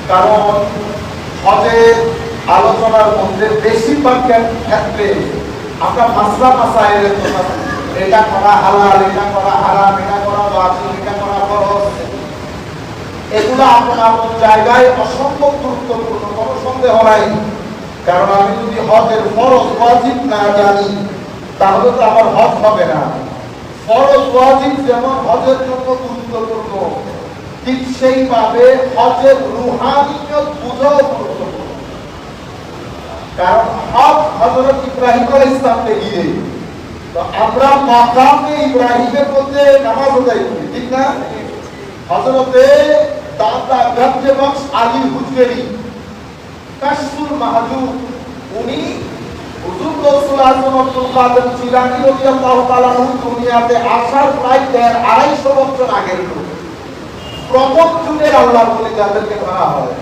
কারণ হজের আলোচনার মধ্যে বেশিরভাগ ক্ষেত্রে আমরা মাসলা মাসাইলের কথা, এটা করা হালাল, এটা করা হারাম, এটা করা ওয়াজিব, এটা করা ফরজ, এগুলো আপন আপন জায়গায় অসম্ভব গুরুত্বপূর্ণ, কোনো সন্দেহ নাই। কারণ আমি যদি হজের ফরজ ওয়াজিব না জানি তাহলে তো আমার হজ হবে না। ফরজ ওয়াজিব যেমন হজের জন্য গুরুত্বপূর্ণ, ঠিক সেইভাবে হজের রুহানিয়ত বোঝাও গুরুত্বপূর্ণ। কারণ হজ হযরত ইব্রাহিম আলাইহিস সালামকে ঘিরে, তো আমরা মাকামে ইব্রাহিমের মধ্যে নামাজ আদায় করি, ঠিক না? হযরতে দাদা গঞ্জে বক্স আলী হুজুরি কাশফুল মাহজুব, উনি হুজুর রাসূল আযম আব্দুল কাদের জিলানী রাদিয়াল্লাহু তাআলা দুনিয়াতে আসার প্রায় 250 বছর আগের লোক, প্রথম যুগের আল্লাহর ওলি যাদেরকে ধরা হয়।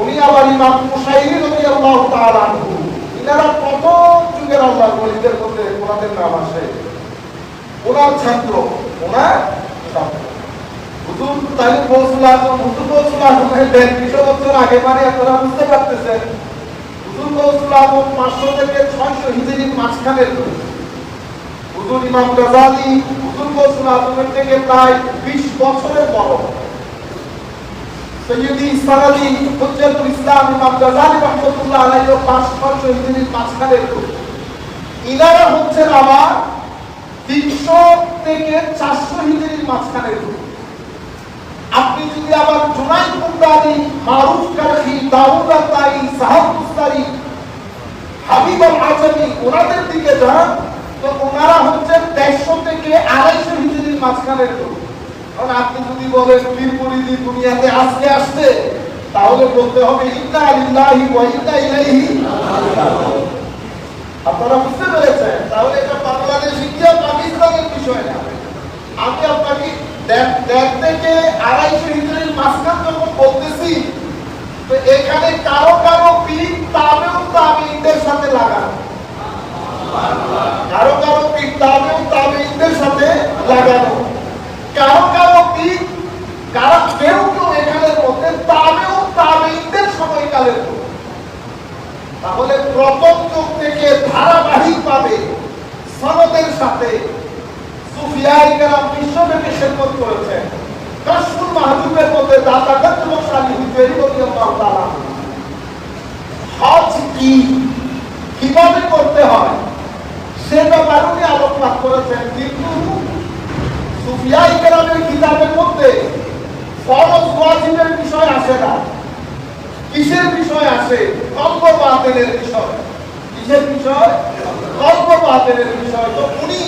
উনি আবার ইমাম কুশাইরি রাদিয়াল্লাহু তাআলা আনহু, এনারা প্রথম যুগের আল্লাহর ওলিদের মধ্যে ওনাদের নাম আসে। ওনার ছাত্র, ওনার ছাত্র হুজুর তালিব রাসূলুল্লাহ, হুজুর রাসূলুল্লাহ 250 বছর আগে, মানে আপনারা বুঝতে পারতেছেন হুজুর রাসূলুল্লাহ 500 থেকে 600 হিজরির মাঝখানের লোক। হুজুর ইমাম গাযালি হুজুর রাসূলুল্লাহ থেকে প্রায় 20 বছরের বড়। সৈয়দি ইসমাইলি হুজ্জাতুল ইসলাম ইমাম গাযালি রাহমাতুল্লাহ আলাইহি 500 হিজরির মাঝখানের লোক। ইনারা হচ্ছেন আবার 300 থেকে 400 হিজরির মাঝখানের লোক। আপনি যদি আবার জুনাইদ বুগদাদি, মারুফ কারখি, দাউদ আত-তাই, সাহাব মুস্তারি, হাবিব আল-আজমি ওনাদের দিকে যান, তো ওনারা হচ্ছেন 150 থেকে 250 হিজরির মাঝখানের লোক। কারণ আপনি যদি বলেন পীর মুরিদি দুনিয়াতে আজকে আসছে, তাহলে বলতে হবে ইন্না লিল্লাহি ওয়া ইন্না ইলাইহি রাজিউন। আপনারা বুঝতে পেরেছেন? তাহলে এটা বাংলাদেশ ইন্ডিয়া পাকিস্তানের বিষয় না। আমি আপনাকে 1.5 থেকে 250 হিজরির মাঝখান যখন বলতেছি, তো এখানে কারো কারো পীর তাবেউ তাবেঈনদের সাথে লাগানো, কারো কারো পীর তাবেউ তাবেঈনদের সাথে লাগানো, কারো কারো পীর কেউ কেউ এখানের মধ্যে তাবেউ তাবেঈনদের সময়কালের লোক। তাহলে প্রথম যুগ থেকে ধারাবাহিকভাবে সনদের সাথে সুফিয়ায়ে কেরাম বিশ্বব্যাপী খেদমত করেছেন। কাশফুল মাহজুবের মধ্যে দাদা গঞ্জ বক্স আলী হুজুরি রাদিয়াল্লাহু তাআলা হজ কি, কিভাবে করতে হয় সে ব্যাপারে উনি আলোকপাত করেছেন। কিন্তু সুফিয়ায়ে কেরামের কিতাবের মধ্যে ফরজ ওয়াজিবের বিষয় আসে না। কিসের বিষয় আসে? কলব বাতিলের বিষয়। কিসের বিষয়? কলব বাতিলের বিষয়। তো উনি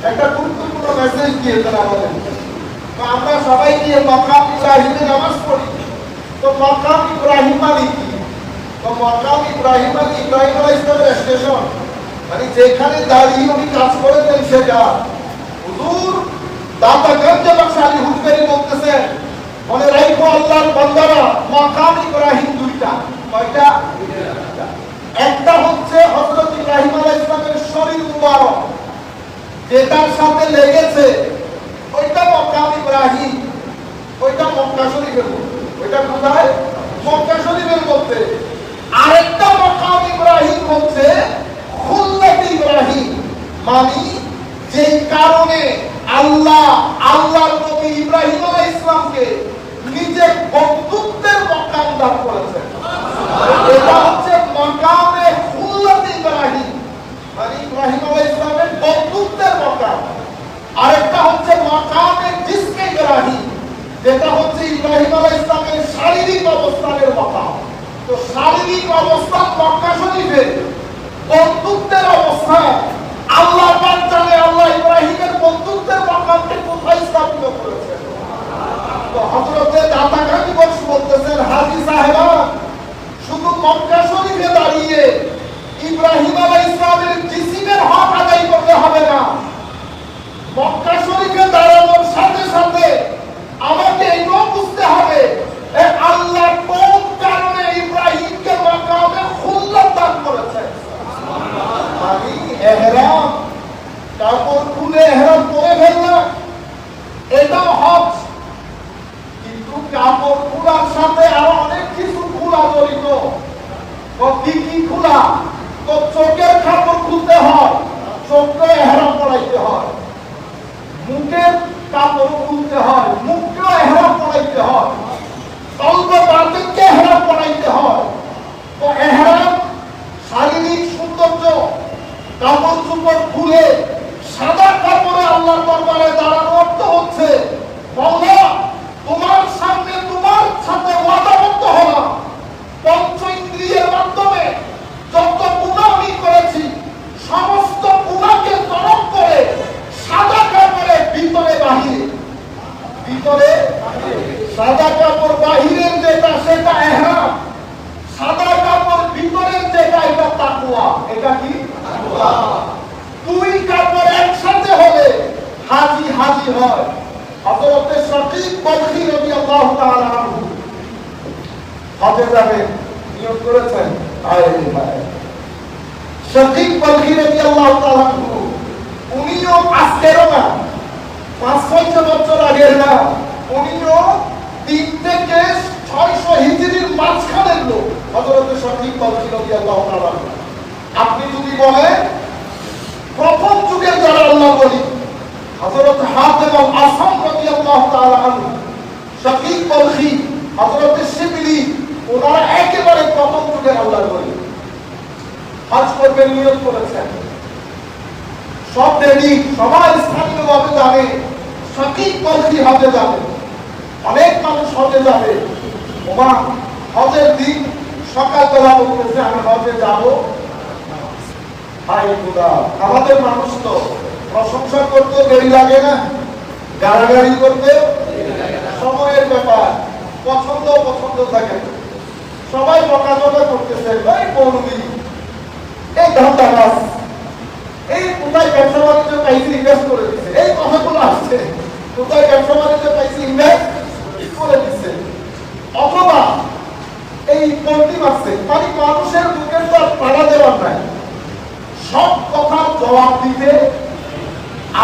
একটা গুরুত্বপূর্ণ মেসেজ দিয়েছেন আমাদের। তো আমরা সবাই গিয়ে মাকাম ইব্রাহিমে নামাজ পড়ি। তো মাকাম ইব্রাহিম মানে কি? তো মাকাম ইব্রাহিম মানে ইব্রাহিম আলাইহিস সালামের স্টেশন, মানে যেখানে দাঁড়িয়ে উনি কাজ করেছেন সেটা। হুজুর দাদা গঞ্জ বক্স আলী হুজুরি বলতেছেন, মনে রাখো আল্লাহর বান্দারা, মাকাম ইব্রাহিম দুইটা। কয়টা? একটা হচ্ছে হযরত ইব্রাহিম আলাইহিস সালামের শরীর মুবারক, যেটার সাথে লেগেছে ওইটা মাকাম ইব্রাহিম, ওইটা মক্কা শরীফের মধ্যে। ওইটা কোথায়? মক্কা শরীফের মধ্যে। আরেকটা মাকাম ইব্রাহিম হচ্ছে খুল্লাত ইব্রাহিম, মানে যেই কারণে আল্লাহর নবী ইব্রাহিম আলাইহিস সালামকে নিজের বন্ধুত্বের মাকাম দান করেছেন। এটা হচ্ছে মাকামে খুল্লাত ইব্রাহিম, মানে ইব্রাহিম আলাইহিস সালামের বন্ধুত্বের মাকাম। আরেকটা হচ্ছে মাকামে জিসমে ইব্রাহিম, যেটা হচ্ছে ইব্রাহিম আলাইহিস সালামের শারীরিক অবস্থানের মাকাম। তো শারীরিক অবস্থান মক্কা শরীফে, বন্ধুত্বের অবস্থান আল্লাহ পাক জানে আল্লাহ ইব্রাহিমের বন্ধুত্বের মাকামকে কোথায় স্থাপিত করেছেন। তো হযরত দাদা গঞ্জ বক্স বলতেছেন, হাজী সাহেবান শুধু মক্কা শরীফে দাঁড়িয়ে ইব্রাহিম আলাইহিস সালামের জিসিমের হক আদায় করতে হবে না। মক্কা শরীফে দাঁড়ানোর সাথে সাথে আমাকে এটাও বুঝতে হবে আল্লাহ কোন কারণে ইব্রাহিমকে মাকামে খুল্লাত দান করেছেন। মানে ইহরাম, কাপড় খুলে ইহরাম পরে ফেললাম, এটাও হজ। কিন্তু কাপড় খোলার সাথে আরো অনেক কিছু খোলা জড়িত। তো কি কি খোলা? তো চোখের কাপড় খুলতে হয়, কাপড় চোপড় খুলে সাদা কাপড়ে আল্লাহর দরবারে দাঁড়ানো অর্থ হচ্ছে, মাওলা তোমার সামনে তোমার সাথে ওয়াদাবদ্ধ হলাম, পঞ্চ ইন্দ্রিয়ের মাধ্যমে যত গুনাহ আমি করেছি সমস্ত গুনাহকে তরক করে সাদা কাপড়ে ভিতরে বাহিরে, ভিতরে সাদা কাপড় বাহিরের যেটা সেটা ইহরাম, সাদা কাপড় ভিতরের যেটা এটা তাকওয়া। এটা কি? তাকওয়া। দুই কাপড় একসাথে হলে হাজি হাজি হয়। হযরত শাকিব বলখি রাদিয়াল্লাহু তাআলা আনহু হজে যাবেন, নিয়ত করেছেন। শাকিব বলখি রাদিয়াল্লাহু তাআলা আনহু উনিও আজকেরও না, 500 বছর আগের না, উনিও 3 থেকে 600 হিজরির মাঝখানের লোক। হযরত শাকিব বলখি রাদিয়াল্লাহু তাআলা আনহু। আপনি যদি বলেন প্রথম যুগের যারা আল্লাহ বলি, হযরত হাতিম আল আসাম রাদিয়াল্লাহু তাআলা আনহু, শাকিব বলখি, হযরত শিবলি, ওনারা একেবারে প্রথম যুগের আল্লাহ বলি। হজ করবেন, নিয়ত করেছেন, সব রেডি, সবাই স্থানীয়ভাবে যাবে। শাকিব বলখি হজে যাবে, অনেক মানুষ হজে যাবে। ওমা হজের দিন সকালবেলা বলতেছে আমি হজে যাব। আমাদের মানুষ তো প্রশংসা করতে দেরি লাগে না, গাড়াগাড়ি করতে সময়ের ব্যাপার, পছন্দ পছন্দ থাকে। সবাই বকাঝকা করতেছে, ভাই মৌলবি, এই ধান্দাবাজ, এই কোথায় ব্যবসা বাণিজ্য পাইছি ইনভেস্ট করে দিচ্ছে, এই কথাগুলো আসছে, কোথায় ব্যবসা বাণিজ্য পাইছি ইনভেস্ট করে দিচ্ছে। অথবা এই পোল্ট্রি মারছে, মানে মানুষের বুকের তো পাড়া দেওয়ার নাই, সব কথার জবাব দিতে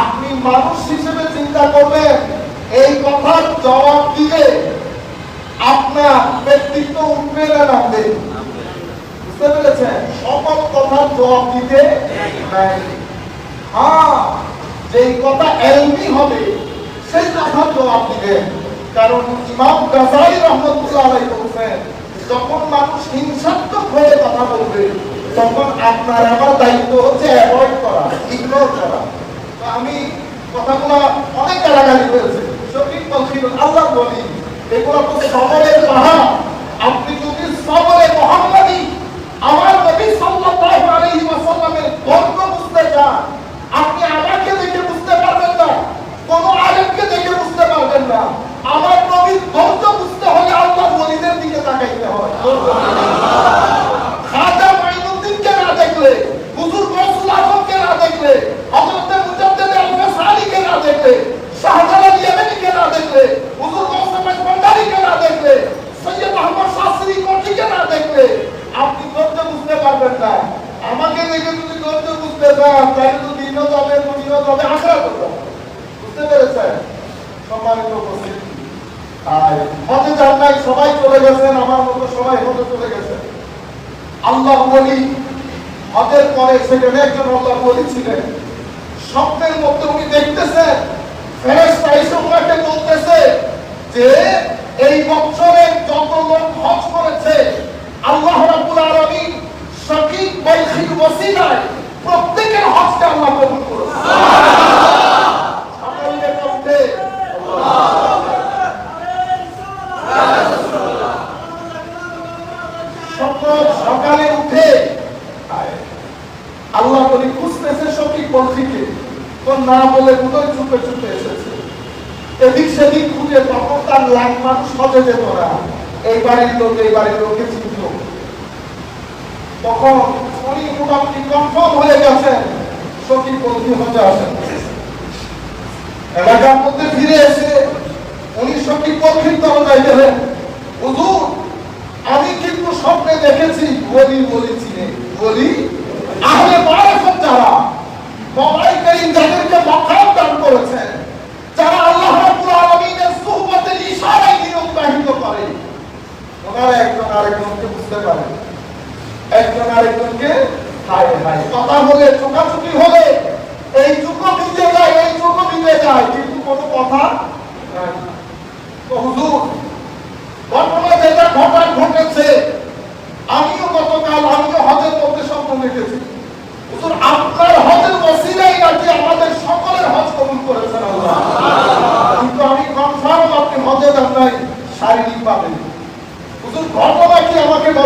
আপনি মানুষ হিসেবে চিন্তা করবেন, এই কথার জবাব দিলে আপনার ব্যক্তিত্ব উঠবে না নামবে? বুঝতে পেরেছেন? সকল কথার জবাব দিতে নাই। হ্যাঁ, যেই কথা এলমি হবে সেই কথার জবাব দিবেন। কারণ ইমাম গাযালি রাহমাতুল্লাহ আলাইহি বলেছেন, যখন মানুষ হিংসাত্মক হয়ে কথা বলবে তখন আপনার আমার দায়িত্ব হচ্ছে অ্যাভয়েড করা, ইগনোর করা। তো আমি কথাগুলো অনেক গালাগালি করেছি, শাকিব বলখি আল্লাহ বলি, এগুলো তো সবরের পাহাড়। আপনি যদি সবরে মুহাম্মাদি আমার নবী সাল্লাল্লাহু আলাইহি ওয়াসাল্লামের ধর্ম বুঝতে চান, আপনি আমাকে দেখে বুঝতে পারবেন না, কোন আলেমকে দেখে বুঝতে পারবেন না। আমার নবীর ধর্ম বুঝতে হলে আল্লাহর ওলিদের দিকে তাকাইতে হয়। খাজা মাইনুদ্দিনকে না দেখলে, হুজুর গৌসুল আজমকে না দেখলে, হযরত মুজাদ্দিদ আল-ফাসালিকে না দেখলে, শাহজালাল ইয়ামানিকে না দেখলে, হুজুর গৌসুল ভান্ডারীকে না দেখলে, সৈয়দ আহমদ শাস্ত্রী কোটিকে না দেখলে আপনি ধর্ম বুঝতে পারবেন না। আমাকে দেখে যদি ধর্ম বুঝতে চান তাহলে তো দিনও যাবে, দুনিয়াও যাবে, আখেরাত যাবে। বুঝতে পেরেছেন? সম্মানিত উপস্থিতি, হজে যান নাই, সবাই চলে গেছেন, আমার মতো সবাই হজে চলে গেছেন। আল্লাহ ওলি হজের পরে সেখানে একজন আল্লাহ ওলি ছিলেন, স্বপ্নের মধ্যে উনি দেখতেছেন ফেরেশতা এসে ওনাকে বলতেছে যে এই বছরে যত লোক হজ করেছে আল্লাহ রাব্বুল আলামিন শাকিব বলখির ওসিলায় প্রত্যেকের হজকে আল্লাহ কবুল করেছে। সকালে উঠে সকালে উঠে আল্লাহ বলি খুঁজতেছে শাকিব বলখিকে, তো না বলে কোথায় চুপে চুপে এসেছে। এদিক সেদিক খুঁজে তখন তার লাখ মানুষ হজে যেত না, এই বাড়ির লোক এই বাড়ির লোককে চিনত। তখন উনি মোটামুটি কনফার্ম হয়ে গেছেন শাকিব বলখি হজে আসেন। এলাকার মধ্যে ফিরে এসে উনি শাকিব বলখির দরজায় গেলেন, হুজুর আমি কিন্তু স্বপ্নে দেখেছি ওলি ওলি চিনে, ওলি আহলে মারিফত যারা, মওলাই কারীম যাদেরকে মাকাম দান করেছেন, যারা আল্লাহ রাব্বুল আলামিনের সুহবতের ইশারায় নিয়ন্ত্রিত করে, ওনারা একজন আরেকজনকে বুঝতে পারে, একজন আরেকজনকে হায় হায় কথা বলে চোখাচোখি হলে এই চোখও ভিজে যায়, এই চোখও ভিজে যায়, কিন্তু কোনো কথা নাই। তো হুজুর ঘটনা যেটা ঘটেছে, আমিও গতকাল আমিও হজের মধ্যে স্বপ্ন দেখেছি।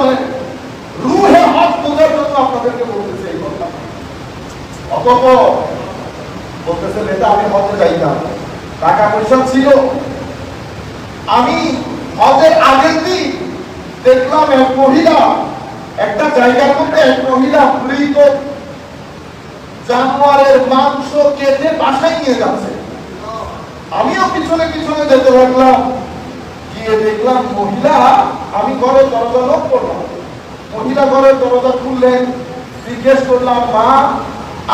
বলেন, রুহে হক বোঝার জন্য আপনাদেরকে বলতেছে এই কথা। অতঃপর বলতেছে এটা আমি হজে যাইতাম, টাকা পয়সা ছিল। আমি হজের আগের দিন দেখলাম এক মহিলা, একটা জায়গার মধ্যে এক মহিলা মৃত জানোয়ারের মাংস কেটে বাসায় নিয়ে যাচ্ছে। আমিও পিছনে পিছনে যেতে লাগলাম, গিয়ে দেখলাম মহিলা, আমি ঘরের দরজা লক করলাম, মহিলা ঘরের দরজা খুললেন। জিজ্ঞেস করলাম, মা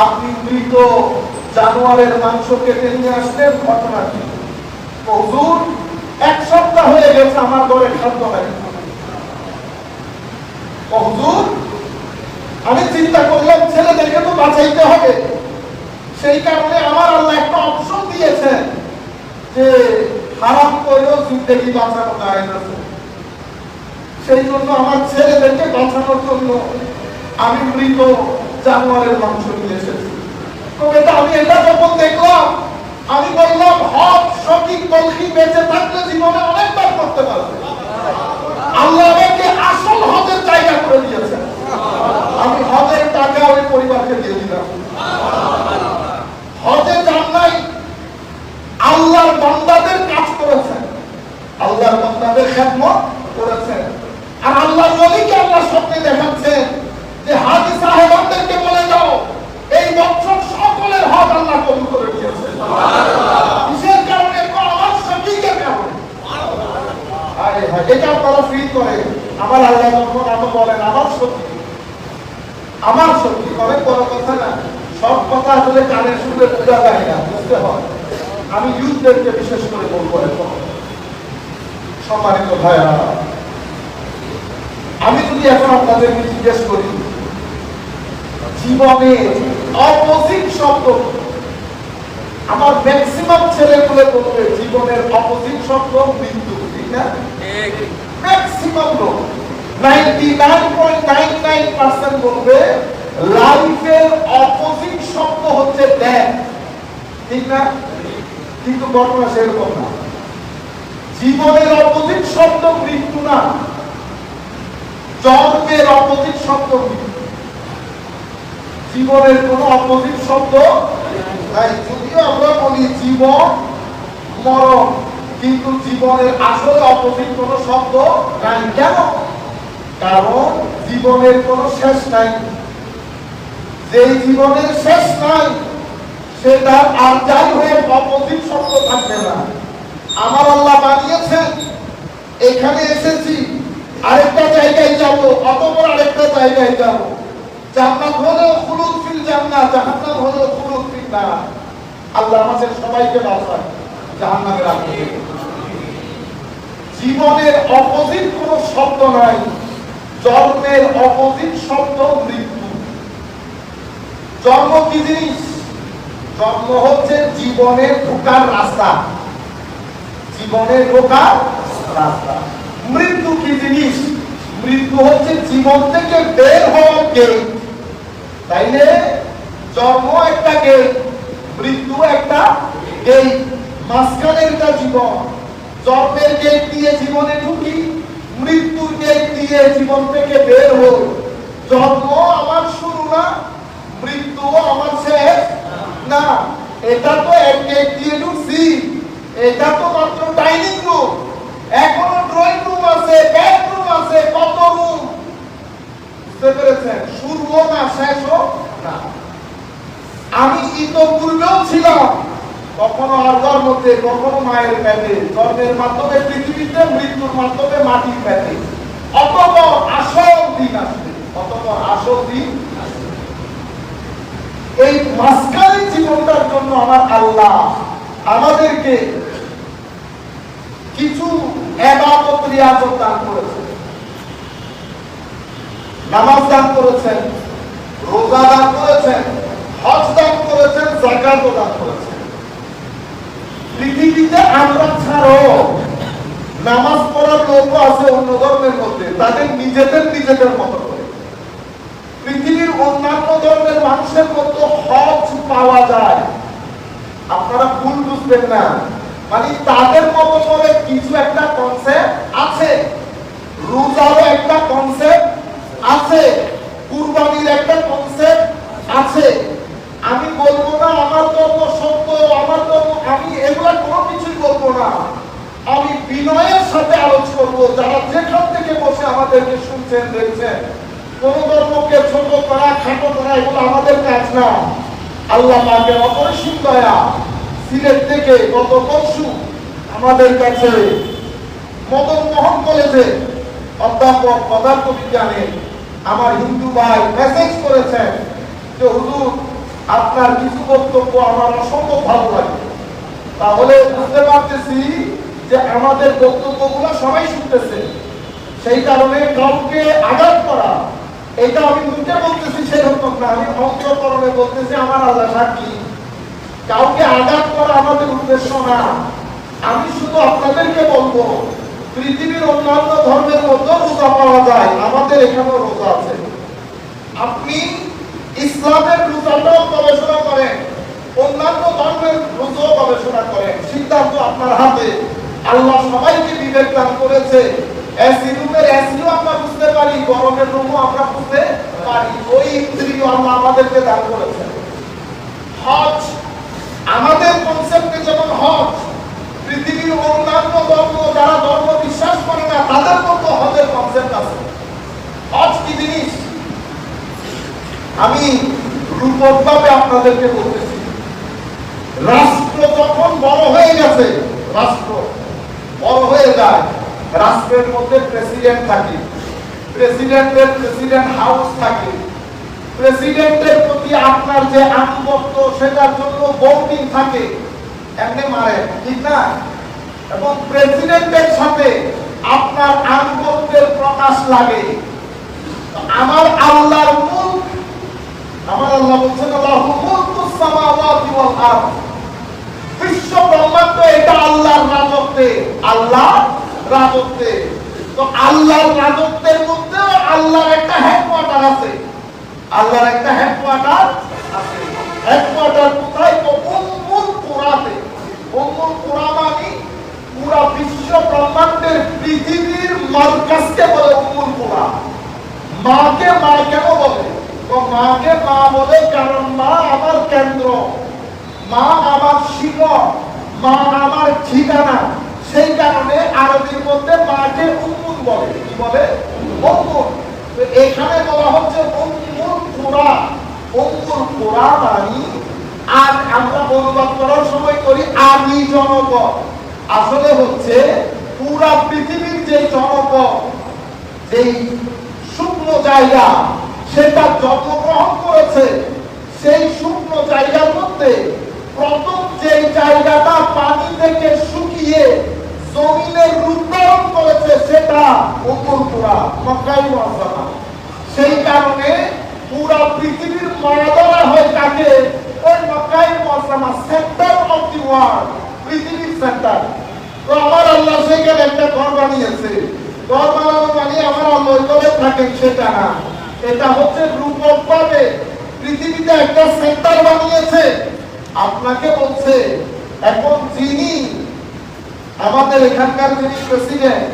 আপনি মৃত জানোয়ারের মাংস কেটে নিয়ে আসলেন, ঘটনা কি? হুজুর, এক সপ্তাহ হয়ে গেছে আমার ঘরে খাদ্য নাই। হুজুর, আমি চিন্তা করলাম ছেলেদেরকে তো বাঁচাইতে হবে, সেই কারণে আমার আল্লাহ একটা অপশন দিয়েছেন যে হারাম করেও জিন্দেগি বাঁচানো যায় না। সেই জন্য আমার ছেলেদেরকে বাঁচানোর জন্য আমি মৃত জানোয়ারের মাংস নিয়ে এসেছি। তো আমি এটা যখন দেখলাম, আমি বললাম হক সঠিক তলখি বেঁচে থাকলে জীবনে অনেকবার করতে পারবে। আল্লাহ আমাকে আসল হজের জায়গা করে দিয়েছেন। আমি হজের টাকা ওই পরিবারকে দিয়ে দিলাম। হজে যান নাই, আল্লাহর বান্দাদের কাজ করেছেন, আল্লাহর বান্দাদের খেদমত করেছেন। আর আল্লাহর ওলিকে আল্লাহ স্বপ্নে দেখাচ্ছেন যে হাজী সাহেবদেরকে বলে দাও এই বছর সকলের হজ আল্লাহ কবুল করে দিয়েছেন। কিসের কারণে? আমার সঠিকের কারণে। এটা আপনারা ফিল করেন। আমার আল্লাহ যখন আপনি বলেন আমার সত্যি, আমার সত্যি করেন, বড় কথা না, সব কথা আসলে কানে শুনে বোঝা যায় না, বুঝতে হয়। আমি ইউথদেরকে বিশেষ করে বলবো, সম্মানিত ভাইরা, আমি যদি এখন আপনাদেরকে জিজ্ঞেস করি জীবনে অপোজিট শব্দ, আমার ম্যাক্সিমাম ছেলেগুলো বলবে জীবনের অপোজিট শব্দ মৃত্যু, ঠিক না? ম্যাক্সিমাম লোক 99.99% বলবে লাইফের অপোজিট শব্দ হচ্ছে ডেথ, ঠিক না? কিন্তু ঘটনা সেরকম না। জীবনের অপোজিট শব্দ মৃত্যু না, জন্মের অপোজিট শব্দ মৃত্যু। জীবনের কোন অপোজিট শব্দ নাই। যদিও আমরা বলি জীবন মরণ, কিন্তু জীবনের আসলে অপোজিট কোন শব্দ নাই। কেন? কারণ জীবনের কোন শেষ নাই। যেই জীবনের শেষ নাই সেটা আর যাই হয়ে অপোজিট শব্দ থাকবে না। আমার আল্লাহ বানিয়েছেন, এখানে এসেছি, আরেকটা জায়গায় যাব, অতঃপর আরেকটা জায়গায় যাব। জান্নাত হলো খুলুদ ফিল জান্নাত, জাহান্নাম হলো খুলুদ ফিল নার। আল্লাহ আমাদের সবাইকে বাঁচান জাহান্নামে রাখবেন। জীবনের অপোজিট কোন শব্দ নাই, জন্মের অপোজিট শব্দ মৃত্যু। জন্ম কি জিনিস? জন্ম হচ্ছে জীবনের ঢোকার রাস্তা, জীবনের ঢোকার রাস্তা। মৃত্যু কি জিনিস? মৃত্যু হচ্ছে জীবন থেকে বের হওয়ার গেট। তাইলে জন্ম একটা গেট, মৃত্যু একটা গেট, মাঝখানে একটা জীবন। জন্মের গেট দিয়ে জীবনে ঢুকি, মৃত্যুর গেট দিয়ে জীবন থেকে বের হই। জন্ম আমার শুরু না, মৃত্যু আমার শেষ না। এটা তো এক গেট দিয়ে ঢুকছি, এটা তো মাত্র ডাইনিং রুম, এখনো ড্রয়িং রুম আছে, বেডরুম আছে, কত রুম। বুঝতে পেরেছেন? শুরুও না, শেষও না। আমি ইতোপূর্বেও ছিলাম, কখনো আল্লাহর মধ্যে, কখনো মায়ের পেটে, জন্মের মাধ্যমে পৃথিবীতে, মৃত্যুর মাধ্যমে মাটির পেটে। অতঃপর আসল দিন আসবে, অতঃপর আসল দিন আসবে। এই মাঝখানে জীবনটার জন্য আমার আল্লাহ আমাদেরকে কিছু ইবাদত রিয়াজত দান করেছেন। নামাজ দান করেছেন, রোজা দান করেছেন, হজ দান করেছেন, যাকাত দান করেছেন। পৃথিবীতে আমরা ছাড়াও নামাজ পড়ার লোক আছে অন্য ধর্মের মধ্যে, তাদের নিজেদের মতো করে। পৃথিবীর অন্যান্য ধর্মের মানুষের মতো হজ পাওয়া যায়, আপনারা ভুল বুঝবেন না। মানে তাদের মতো করে কিছু একটা কনসেপ্ট আছে। রোজা রোজারও একটা কনসেপ্ট আছে, কুরবানির একটা কনসেপ্ট আছে। আমি বলবো না আমার ধর্ম সত্য, আমার ধর্ম, আমি এগুলা কোনো কিছুই বলবো না। আমি বিনয়ের সাথে আলোচনা করবো, যারা যেখান থেকে বসে আমাদেরকে শুনছেন দেখছেন, কোন ধর্মকে ছোট করা খাটো করা এগুলো আমাদের কাজ না। আল্লাহ পাকের অপরিসীম দয়া। সিলেট থেকে গত পরশু আমাদের কাছে মদন মোহন কলেজে অধ্যাপক পদার্থবিজ্ঞানে আমার হিন্দু ভাই মেসেজ করেছেন যে হুজুর আপনার কিছু বক্তব্য আমার অসম্ভব ভালো লাগে। তাহলে বুঝতে পারতেছি যে আমাদের বক্তব্যগুলো সবাই শুনতেছে। সেই কারণে কাউকে আঘাত করা, এটা আমি মুখে বলতেছি সেরকম না, আমি অন্তঃকরণে বলতেছি, আমার আল্লাহ সাক্ষী। কাউকে আঘাত করা আমাদের উদ্দেশ্য না। আমি শুধু আপনাদেরকে বলবো, পৃথিবীর অন্যান্য ধর্মের মধ্যে রোজা পাওয়া যায়, আমাদের এখানেও রোজা আছে। আপনি ইসলামের রোজাটাও গবেষণা করেন, অন্যান্য ধর্মের রোজাও গবেষণা করেন, সিদ্ধান্ত আপনার হাতে। আল্লাহ সবাইকে বিবেক দান করেছে। এসি রুমের এসিও আমরা বুঝতে পারি, গরমের রুমও আমরা বুঝতে পারি। ওই ইন্দ্রিয় আল্লাহ আমাদেরকে দান করেছেন। হজ আমাদের কনসেপ্টে যেমন হজ, পৃথিবীর অন্যান্য ধর্ম যারা ধর্ম বিশ্বাস করে না তাদের মতো হজের কনসেপ্ট আছে। হজ কি জিনিস আমি রূপকভাবে আপনাদেরকে বলতেছি। রাষ্ট্র যখন বড় হয়ে গেছে, রাষ্ট্র বড় হয়ে যায়, রাষ্ট্রের মধ্যে প্রেসিডেন্ট থাকে, প্রেসিডেন্টের প্রেসিডেন্ট হাউস থাকে, প্রেসিডেন্টের প্রতি আপনার যে আনুগত্য সেটার জন্য ভোটিং থাকে, এমনি মারে ঠিক না? এবং প্রেসিডেন্টের সাথে আপনার আনুগত্যের প্রকাশ লাগে। আমার আল্লাহর মুলক, আমার আল্লাহ বলছেন আল্লাহু মুলকুস সামাওয়াতি ওয়াল আরদ, বিশ্ব ব্রহ্মাণ্ড এটা আল্লাহর রাজত্বে, আল্লাহর রাজত্বে। তো আল্লাহর রাজত্বের মধ্যে আল্লাহর একটা হেডকোয়ার্টার আছে, আল্লাহর একটা হেডকোয়ার্টার আছে। হেডকোয়ার্টার কোথায়? তো উম্মুল কুরাতে। উম্মুল কুরা মানে পুরা বিশ্ব ব্রহ্মাণ্ডের পৃথিবীর মারকাজকে বলে উম্মুল কুরা। মাকে মা কেন বলে? তো মাকে মা বলে কারণ মা আমার কেন্দ্র, মা আমার শিকড়, মা আমার ঠিকানা। সেই কারণে আরবির মধ্যে মাকে উম্মুল বলে। কি বলে? উম্মুল। তো এখানে বলা হচ্ছে উম্মুল কুরা। উম্মুল কুরা মানে, আর আমরা অনুবাদ করার সময় করি আদি জনপদ। আসলে হচ্ছে পুরা পৃথিবীর যে জনপদ, যেই শুকনো জায়গা সেটা জন্মগ্রহণ করেছে, সেই শুকনো জায়গার মধ্যে প্রথম যে জায়গাটা পানি থেকে শুকিয়ে জমিনের রূপ ধারণ করেছে সেটা উম্মুল কুরা, মক্কায় মুআজ্জামা। সেই কারণে পুরা পৃথিবীর মায়া ধরা হয় কাকে? ওই মক্কায় Muazzama, centre of the world, পৃথিবীর সেন্টার। তো আমার আল্লাহ সেখানে একটা ঘর বানিয়েছে। ঘর বানানো মানে আমার আল্লাহ ওইভাবে থাকেন সেটা না, এটা হচ্ছে রূপকভাবে পৃথিবীতে একটা সেন্টার বানিয়েছে। আপনাকে বলছে এখন যিনি আমাদের এখানকার যিনি প্রেসিডেন্ট,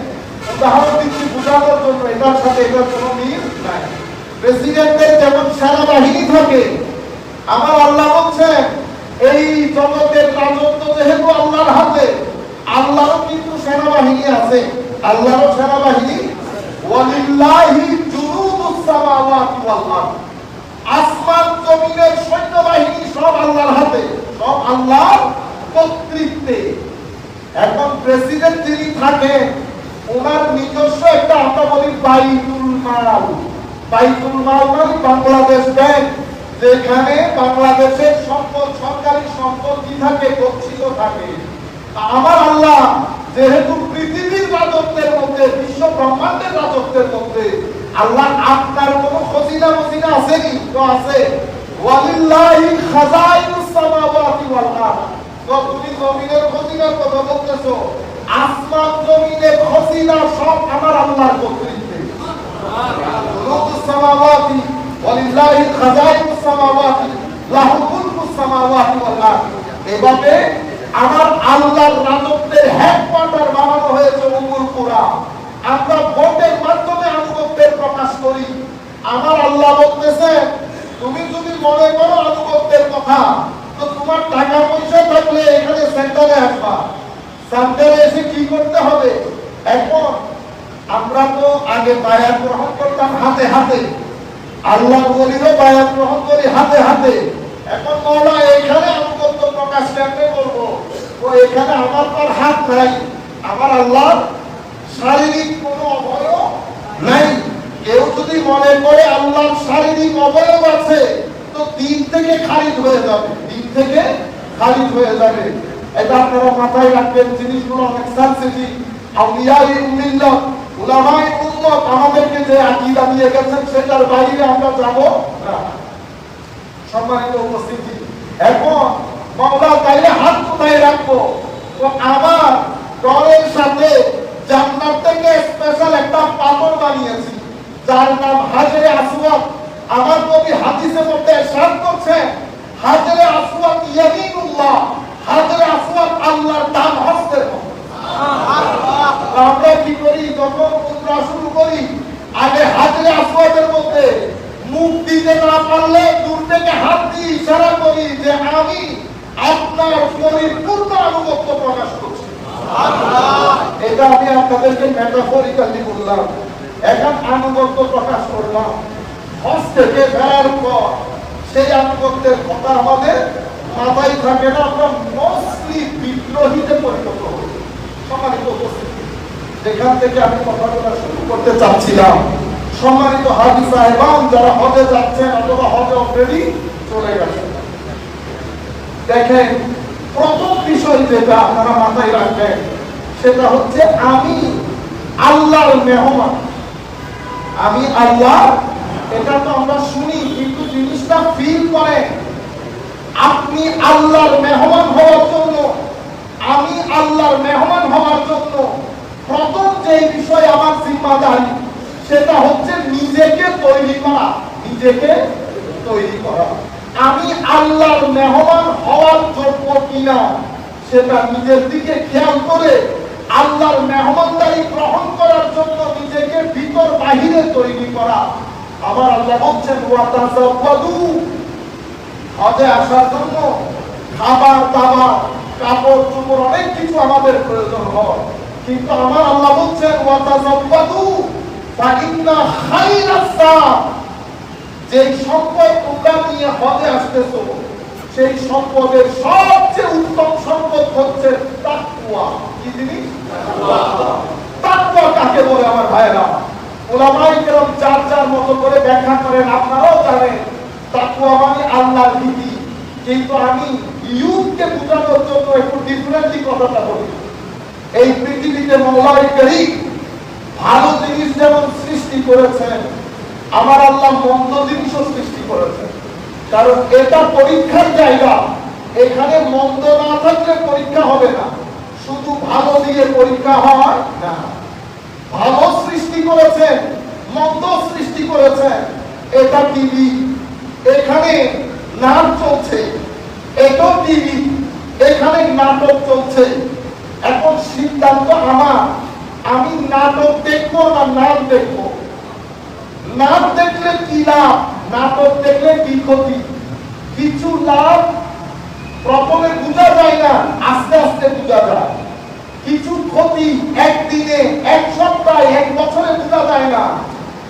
উদাহরণ দিচ্ছি বোঝানোর জন্য, এটার সাথে এটার কোনো মিল নাই। প্রেসিডেন্টের যেমন সেনাবাহিনী থাকে, আমার আল্লাহ বলছেন এই জগতের রাজত্ব যেহেতু আল্লাহর হাতে, আল্লাহরও কিন্তু সেনাবাহিনী আছে, আল্লাহরও সেনাবাহিনী। ওয়ালিল্লাহি জুনুদুস সামাওয়াতি ওয়াল আরদ, আসমান জমিনের সৈন্যবাহিনী সব আল্লাহর হাতে, সব আল্লাহর কর্তৃত্বে। এখন প্রেসিডেন্ট যিনি থাকেন ওনার নিজস্ব একটা, আমরা বলি বাইতুল মাল। বাইতুল মাল মানে বাংলাদেশ ব্যাংক, যেখানে বাংলাদেশের সম্পদ, সরকারি সম্পদ কি থাকে? গচ্ছিত থাকে। আমার আল্লাহ যেহেতু পৃথিবীর রাজত্বের মধ্যে, বিশ্ব ব্রহ্মাণ্ডের রাজত্বের মধ্যে, আল্লাহ আপনার কোন খজিনা মজিনা আছে কি? তো আছে। ওয়ালিল্লাহি খাজাইনুস সামাওয়াতি ওয়াল আরদ। তো তুমি জমিনের খজিনার কথা বলতেছো, আসমান জমিনের খজিনা সব আমার আল্লাহর কর্তৃত্বে। সুবহানাল্লাহ। সামাওয়াতি ওয়ালিল্লাহি খাজাইনুস সামাওয়াতি লাহু মুলকুস সামাওয়াতি ওয়াল আরদ। এভাবে আমার আল্লাহর রাজত্বের হেডকোয়ার্টার বানানো হয়েছে উম্মুল কুরা। আমরা ভোটের মাধ্যমে মনে করো আনুগত্যের কথা, তো তোমার টাকা পয়সা থাকলে এখানে সেন্টারে আসবা। সেন্টারে এসে কি করতে হবে? এখন আমরা তো আগে বায়াত গ্রহণ করতাম হাতে হাতে, আল্লাহ বলিল বায়াত গ্রহণ করি হাতে হাতে। এখন মওলা এখানে আনুগত্য প্রকাশ কেমনে করবো? তো এখানে আমার তার হাত নাই, আমার আল্লাহর শারীরিক কোনো অবয়ব নাই। কেউ যদি মনে করে আল্লাহর শারীরিক অবয়ব আছে, তো দিন থেকে খারিজ হয়ে যাবে, দিন থেকে খারিজ হয়ে যাবে। এটা আপনারা মাথায় রাখবেন, জিনিসগুলো অনেক সেনসিটিভ। আউলিয়ায়ে উম্মিল্লাহ, উলামায়ে উম্মত আমাদেরকে যে আকীদা দিয়ে গেছেন সেটার বাইরে আমরা যাব না। সম্মানিত উপস্থিতি, এখন মাওলা তাইলে হাত কোথায় রাখবো? তো আমার ঘরের সাথে জান্নাত থেকে স্পেশাল একটা পাথর বানিয়েছি, যার নাম হাজরে আসওয়াদ। আমার নবী হাদিসে মধ্যে ইরশাদ করছেন, হাজরে আসওয়াদ ইয়ামিনুল্লাহ, হাজরে আসওয়াদ আল্লাহর ডান হস্তের মতো। আমরা কি করি? যখন উমরা শুরু করি, আগে হাজরে আসওয়াদের মধ্যে মুখ দিতে না পারলে দূর থেকে হাত দিয়ে ইশারা করি যে আমি আপনার পরিপূর্ণ আনুগত্য প্রকাশ করছি। এটা আমি আপনাদেরকে মেটাফরিক্যালি বললাম। এখন আনুগত্য প্রকাশ করলাম, হজ থেকে ফেরার পর সেই আনুগত্যের কথা আমাদের মাথায় থাকে না, আমরা মোস্টলি বিদ্রোহীতে পরিণত হই। সম্মানিত উপস্থিতি, যেখান থেকে আমি কথাটা শুরু করতে চাচ্ছিলাম, সম্মানিত হাজী সাহেবান যারা হজে যাচ্ছেন অথবা হজে অলরেডি চলে গেছেন, দেখেন প্রথম বিষয় যেটা আপনারা মাথায় রাখবেন সেটা হচ্ছে আমি আল্লাহর মেহমান। আমি আল্লাহ, এটা তো আমরা শুনি কিন্তু জিনিসটা ফিল করে। আপনি আল্লাহর মেহমান হওয়ার জন্য, আমি আল্লাহর মেহমান হওয়ার জন্য প্রথম যে বিষয় আমার জিম্মাদারি সেটা হচ্ছে নিজেকে তৈরি করা, নিজেকে তৈরি করা। আমি আল্লাহর মেহমান হওয়ার যোগ্য কিনা সেটা নিজের দিকে খেয়াল করে আল্লাহর মেহমানদারি গ্রহণ করার জন্য নিজেকে ভিতর বাহিরে তৈরি করা। আমার আল্লাহ বলছেন ওয়াতাযাওয়াদু, হজে আসার জন্য খাবার দাবার কাপড় চোপড় অনেক কিছু আমাদের প্রয়োজন হয়, কিন্তু আমার আল্লাহ বলছেন ওয়াতাযাওয়াদু ফাইন্না খায়রাস যাদ, যে সম্পদ তোমরা নিয়ে হজে আসতেছো সেই সম্পদের সবচেয়ে উত্তম সম্পদ হচ্ছে তাকওয়া। কি জিনিস? তাকওয়া কাকে বলে আমার ভাইরা? উলামায়ে কেরাম যার যার মতো করে ব্যাখ্যা করেন, আপনারাও জানেন তাকওয়া মানে আল্লাহর ভীতি। কিন্তু আমি ইউথকে বোঝানোর জন্য একটু ডিফারেন্টলি কথাটা বলি। এই পৃথিবীতে মওলাই করিম ভালো জিনিস যেমন সৃষ্টি করেছেন, আমার আল্লাহ মন্দ জিনিসও সৃষ্টি করেছেন। কারণ এটা পরীক্ষার জায়গা, এখানে মন্দ না থাকলে পরীক্ষা হবে না, শুধু ভালো দিয়ে পরীক্ষা হয় না। ভালো সৃষ্টি করেছেন, মন্দ সৃষ্টি করেছেন। এটা টিভি, এখানে নাচ চলছে, এটা টিভি, এখানে নাটক চলছে। এখন সিদ্ধান্ত আমার, আমি নাটক দেখবো না নাচ দেখবো? নাচ দেখলে কি লাভ, নাটক দেখলে কি ক্ষতি? কিছু লাভ প্রথমে বোঝা যায় না, আস্তে আস্তে বোঝা যায়। কিছু ক্ষতি একদিনে, এক সপ্তাহে, এক বছরে বোঝা যায় না,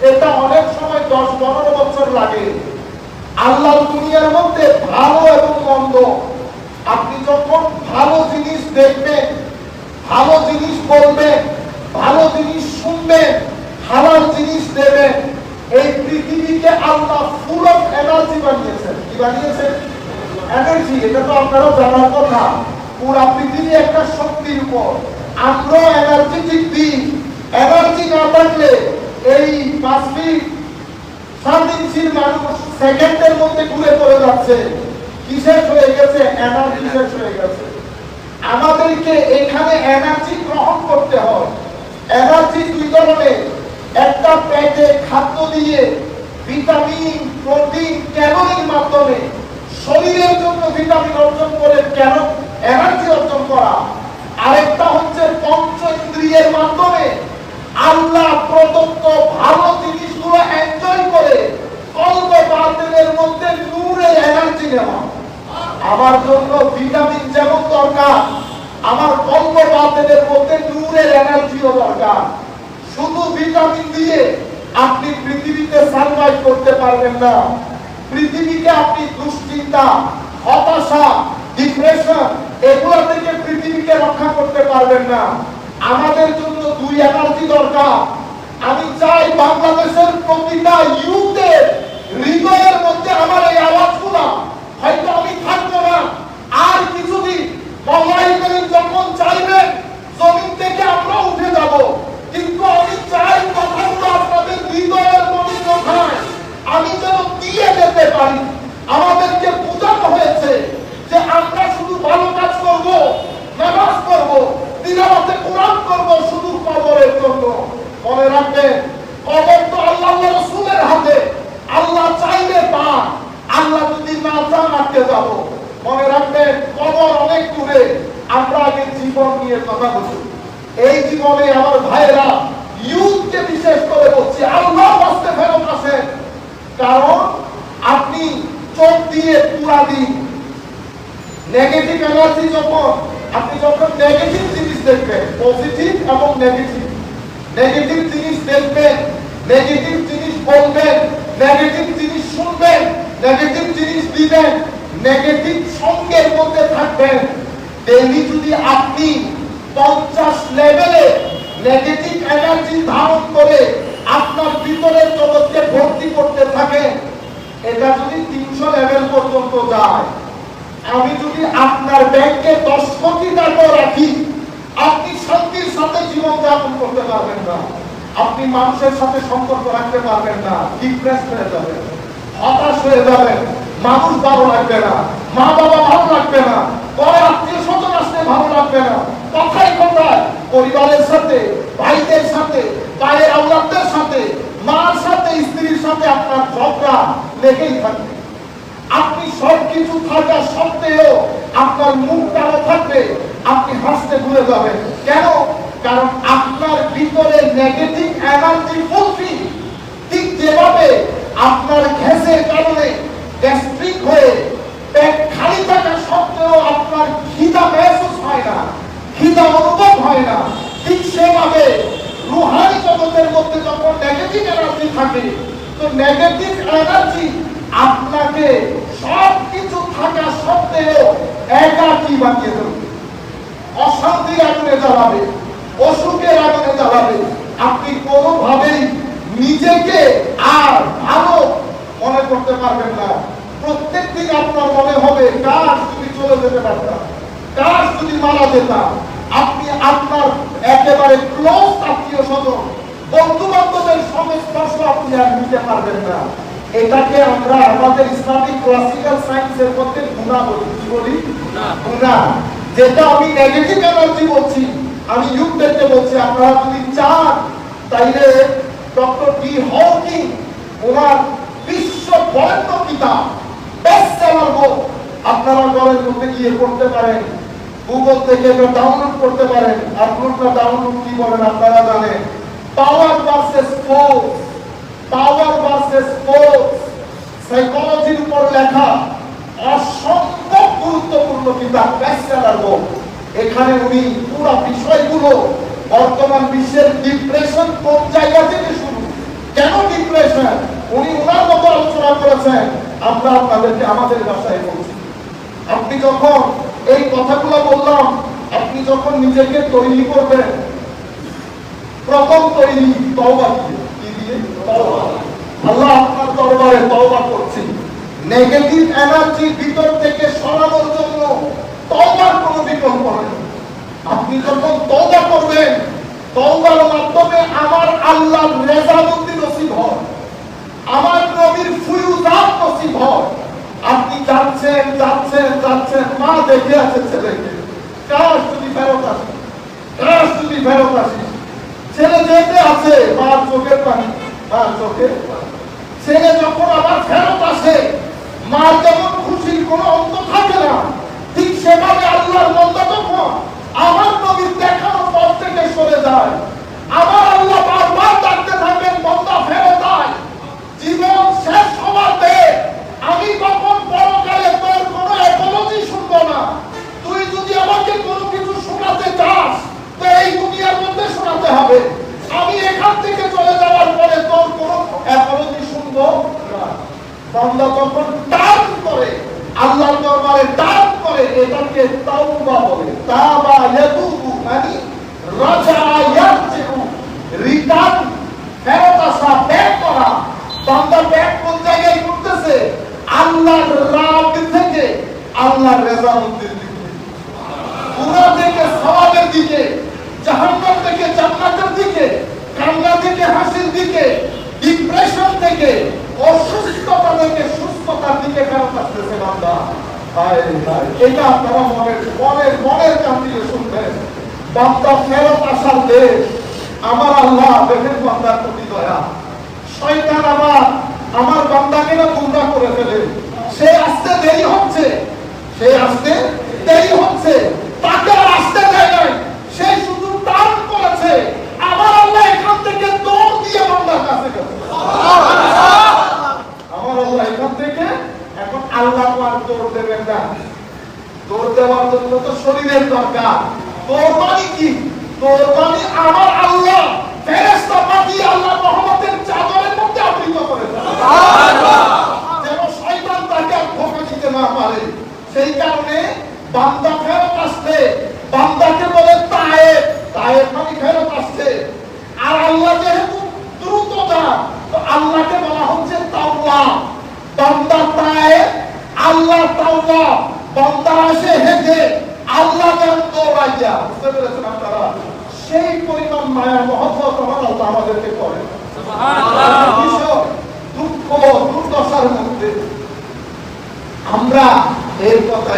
এটা অনেক সময় 10-15 বছর লাগে। আল্লাহ দুনিয়ার মধ্যে ভালো এবং মন্দ, আপনি যখন ভালো জিনিস দেখবেন, ভালো জিনিস বলবেন, ভালো জিনিস শুনবেন, হালাল জিনিস দেবেন, এই পৃথিবীকে আল্লাহ ফুল অফ এনার্জি বানিয়েছেন। কি বানিয়েছেন? এনার্জি। এটা তো আপনারা জানার কথা। পুরা পৃথিবী একটা শক্তির উপর, আমরা এনার্জেটিক বিং। এনার্জি না থাকলে এই 5 ফিট 7 ইঞ্চির মানুষ সেকেন্ডের মধ্যে ঘুরে পড়ে যাচ্ছে। কি শেষ হয়ে গেছে? এনার্জি শেষ হয়ে গেছে। আমাদেরকে এখানে এনার্জি গ্রহণ করতে হয়। এনার্জি দুই ধরনের, একটা পেটে খাদ্য দিয়ে ভিটামিন, প্রোটিন, ক্যালোরির মাধ্যমে শরীরের জন্য ভিটামিন অর্জন করে কেন এনার্জি অর্জন করা। আরেকটা হচ্ছে পঞ্চ ইন্দ্রিয়ের মাধ্যমে আল্লাহ প্রদত্ত ভালো জিনিসগুলো এনজয় করে কলব বাতিলের মধ্যে নূরে এনার্জি নেওয়া। আমার জন্য ভিটামিন যেমন দরকার, আমার কল্প বাতেদের মধ্যে নূরের এনার্জিও দরকার। শুধু ভিটামিন দিয়ে আপনি পৃথিবীতে সার্ভাইভ করতে পারবেন না। পৃথিবীকে আপনি দুশ্চিন্তা, হতাশা, ডিপ্রেশন এগুলো থেকে পৃথিবীকে রক্ষা করতে পারবেন না। আমাদের জন্য দুই এনার্জি দরকার। আমি চাই বাংলাদেশের প্রতিটা ইউথের হৃদয়ের মধ্যে আমার এই আওয়াজগুলো, হয়তো আমি থাকবো না আর কিছুদিন, মোবাইল যখন চাইবেন জমিন থেকে আমরা উঠে যাব, কিন্তু আমি চাই কথাগুলো আপনাদের হৃদয়ের মধ্যে কোথায় আমি যেন দিয়ে যেতে পারি। আমাদেরকে বোঝানো হয়েছে যে আমরা শুধু ভালো কাজ করব, নামাজ করব, তিলাওয়াতে কোরআন করব শুধু কবরের জন্য। মনে রাখবেন, কবর তো আল্লাহ রাসূলের হাতে। আল্লাহ চাইলে পান, আল্লাহ যদি না চান আটকে যাব। মনে রাখবেন, কবর অনেক দূরে। আমরা আগে জীবন নিয়ে কথা বলি। এই জীবনে আমার ভাইরা, ইউথকে বিশেষ করে বলছি, আল্লাহ রাস্তে ফেরত আসেন। কারণ আপনি চোখ দিয়ে পুরা দিন নেগেটিভ এনার্জি, আপনি যখন নেগেটিভ জিনিস দেখবেন, পজিটিভ এবং নেগেটিভ, নেগেটিভ জিনিস দেখবেন, নেগেটিভ জিনিস বলবেন, নেগেটিভ জিনিস শুনবেন, নেগেটিভ জিনিস দিবেন, নেগেটিভ সঙ্গের মধ্যে থাকবেন। ডেইলি যদি আপনি 50 লেভেলে নেগেটিভ এনার্জি ধারণ করে আপনার ভিতরের জগৎকে ভর্তি করতে থাকেন, এটা যদি 300 লেভেল পর্যন্ত যায়, আমি যদি আপনার ব্যাংকে 10 কোটি টাকা রাখি, আপনি শান্তির সাথে জীবন যাপন করতে পারবেন না। আপনি মানুষের সাথে সম্পর্ক রাখতে পারবেন না, ডিপ্রেস হয়ে যাবেন, হতাশ হয়ে যাবেন, মানুষ ভালো লাগবে না, মা বাবা ভালো লাগবে না, পরে আত্মীয় স্বজন আসলে ভালো লাগবে না, কথায় কথায় পরিবারের সাথে, ভাইদের সাথে, ভাইয়ের আওলাদদের সাথে, মার সাথে, স্ত্রীর সাথে আপনার ঝগড়া লেগেই থাকবে। আপনি সবকিছু থাকা সত্ত্বেও আপনার মুখটাও থাকবে, আপনি হাসতে ভুলে যাবেন। কেন? কারণ আপনার ভিতরে নেগেটিভ এনার্জি ফুলফিল। ঠিক যেভাবে আপনার গ্যাসের কারণে গ্যাস্ট্রিক হয়ে পেট খালি থাকা সত্ত্বেও আপনার খিদা মেহসুস হয় না, খিদা অনুভব হয় না, ঠিক সেভাবে রুহানি জগতের মধ্যে যখন নেগেটিভ এনার্জি থাকে, তো নেগেটিভ এনার্জি আপনাকে সবকিছু থাকা সত্ত্বেও একাকী বানিয়ে দেবে, অশান্তির আগুনে জ্বালাবে, অসুখের আগুনে জ্বালাবে। আপনি কোনোভাবেই নিজেকে আর ভালো মনে করতে পারবেন না। প্রত্যেক দিন আপনার মনে হবে, কাশ যদি চলে যেতে পারতাম, কাশ যদি মারা যেতাম। আপনি আপনার একেবারে ক্লোজ আত্মীয় স্বজন, বন্ধু বান্ধবের সংস্পর্শ আপনি আর নিতে পারবেন না। এটাকে আমরা আমাদের ইসলামিক ক্লাসিক্যাল সায়েন্সের মধ্যে গুনাহ বলি। কি বলি? গুনাহ। যেটা আমি নেগেটিভ এনার্জি বলছি, আমি ইউথদেরকে বলছি, আপনারা যদি চান তাইলে ডক্টর ডি হকিং ওনার বিশ্ব বরেণ্য কিতাব বেস্ট সেলার বুক আপনারা ঘরের মধ্যে গিয়ে পড়তে পারেন, গুগল থেকে ডাউনলোড করতে পারেন। আপলোড ডাউনলোড কি বলেন আপনারা জানেন। Power versus force, power versus force, সাইকোলজির উপর লেখা অসম্ভব গুরুত্বপূর্ণ কিতাব, বেস্ট সেলার বুক। এখানে উনি পুরো বিষয়গুলো, বর্তমান বিশ্বের ডিপ্রেশন কোন জায়গা থেকে শুরু, কেন ডিপ্রেশন, উনি ওনার মতো আলোচনা করেছেন। আমরা আপনাদেরকে আমাদের ভাষায় বলছি। আপনি যখন এই কথাগুলো বললাম, আপনি যখন নিজেকে তৈরি করবেন, প্রথম তৈরি তওবা দিয়ে। কি দিয়ে? তওবা। আল্লাহ আপনার দরবারে তওবা করছি, নেগেটিভ এনার্জি ভিতর থেকে সরানোর জন্য তওবার কোনো বিকল্প নেই। আপনি যখন তওবা করবেন, তওবার মাধ্যমে আমার আল্লাহর রেজামন্দি নসিব হয়, আমার নবীর ফুয়ুজাত নসিব হয়। আপনি যাচ্ছেন যাচ্ছেন যাচ্ছেন, মা দেখে আছে ছেলেকে, কাশ যদি ফেরত আসে, কাশ যদি ফেরত আসে। ছেলে যেতে আছে, মার চোখের পানি, মার চোখের পানি। ছেলে যখন আবার ফেরত আসে, মার যেমন খুশির কোনো অন্ত থাকে না, ঠিক সেভাবে আল্লাহর বান্দা যখন আমার নবীর দেখানো পথ থেকে সরে যায়, আমার আল্লাহ বারবার ডাকতে থাকেন, বান্দা ফেরত আয়। জীবন শেষ হওয়াতে আমি কখন বড় মানে টার্ন করে, এটাকে তাওবা বলে। তাবা ইয়াতুবু মানে রাজা ইয়ারজিউ, রিটার্ন, ফেরত আসা, ব্যাক করা। বান্দা ব্যাক কোন জায়গায় করতেছে? আল্লাহর রাগ থেকে আল্লাহর রেজামতের দিকে, গুনাহ থেকে সওয়াবের দিকে, জাহান্নাম থেকে জান্নাতের দিকে, কান্না থেকে হাসির দিকে, ডিপ্রেশন থেকে অসুস্থতা থেকে সুস্থতার দিকে ফেরত আসতেছে বান্দা। হায় হায়, এটা আপনারা মনের কান দিয়ে শুনবেন। বান্দা ফেরত আসার দেশ আমার আল্লাহ, দেখেন বান্দার প্রতি দয়া। শয়তান আমার বান্দাকে না গুমরাহ করে ফেলে। সে আসতে দেরি হচ্ছে, তাকে আর আসতে দেয় নাই, সে শুধু টার্ন করেছে। আমার আল্লাহ এখান থেকে দৌড় দিয়ে বান্দার কাছে গেছে। আমার আল্লাহ এখান থেকে, এখন আল্লাহ আর দৌড় দেবেন না। দৌড় দেওয়ার জন্য তো শরীরের দরকার। দৌড় মানে কি? দৌড় মানে আমার আল্লাহ ফেরেশতা পাঠিয়ে আল্লাহ রহমতের চাদরের মধ্যে আবৃত করে যেন শয়তান তাকে আর ধোঁকা দিতে না পারে। সেই কারণে বান্দা ফেরত আসছে, বান্দাকে বলে তায়েব, তায়েব মানে ফেরত আসছে। আর আল্লাহ যেহেতু দ্রুত যান, তো আল্লাহকে বলা হচ্ছে তাওবা। বান্দা তায়েব, আল্লাহ তাওবা। বান্দা আসে হেঁটে, আল্লাহ যেন দৌড়াইয়া। বুঝতে পেরেছেন আপনারা? সেই পরিমাণ মায়া মহব্বত আমার আল্লাহ আমাদেরকে করে। দুঃখ দুর্দশার মধ্যে আমরা এর কথা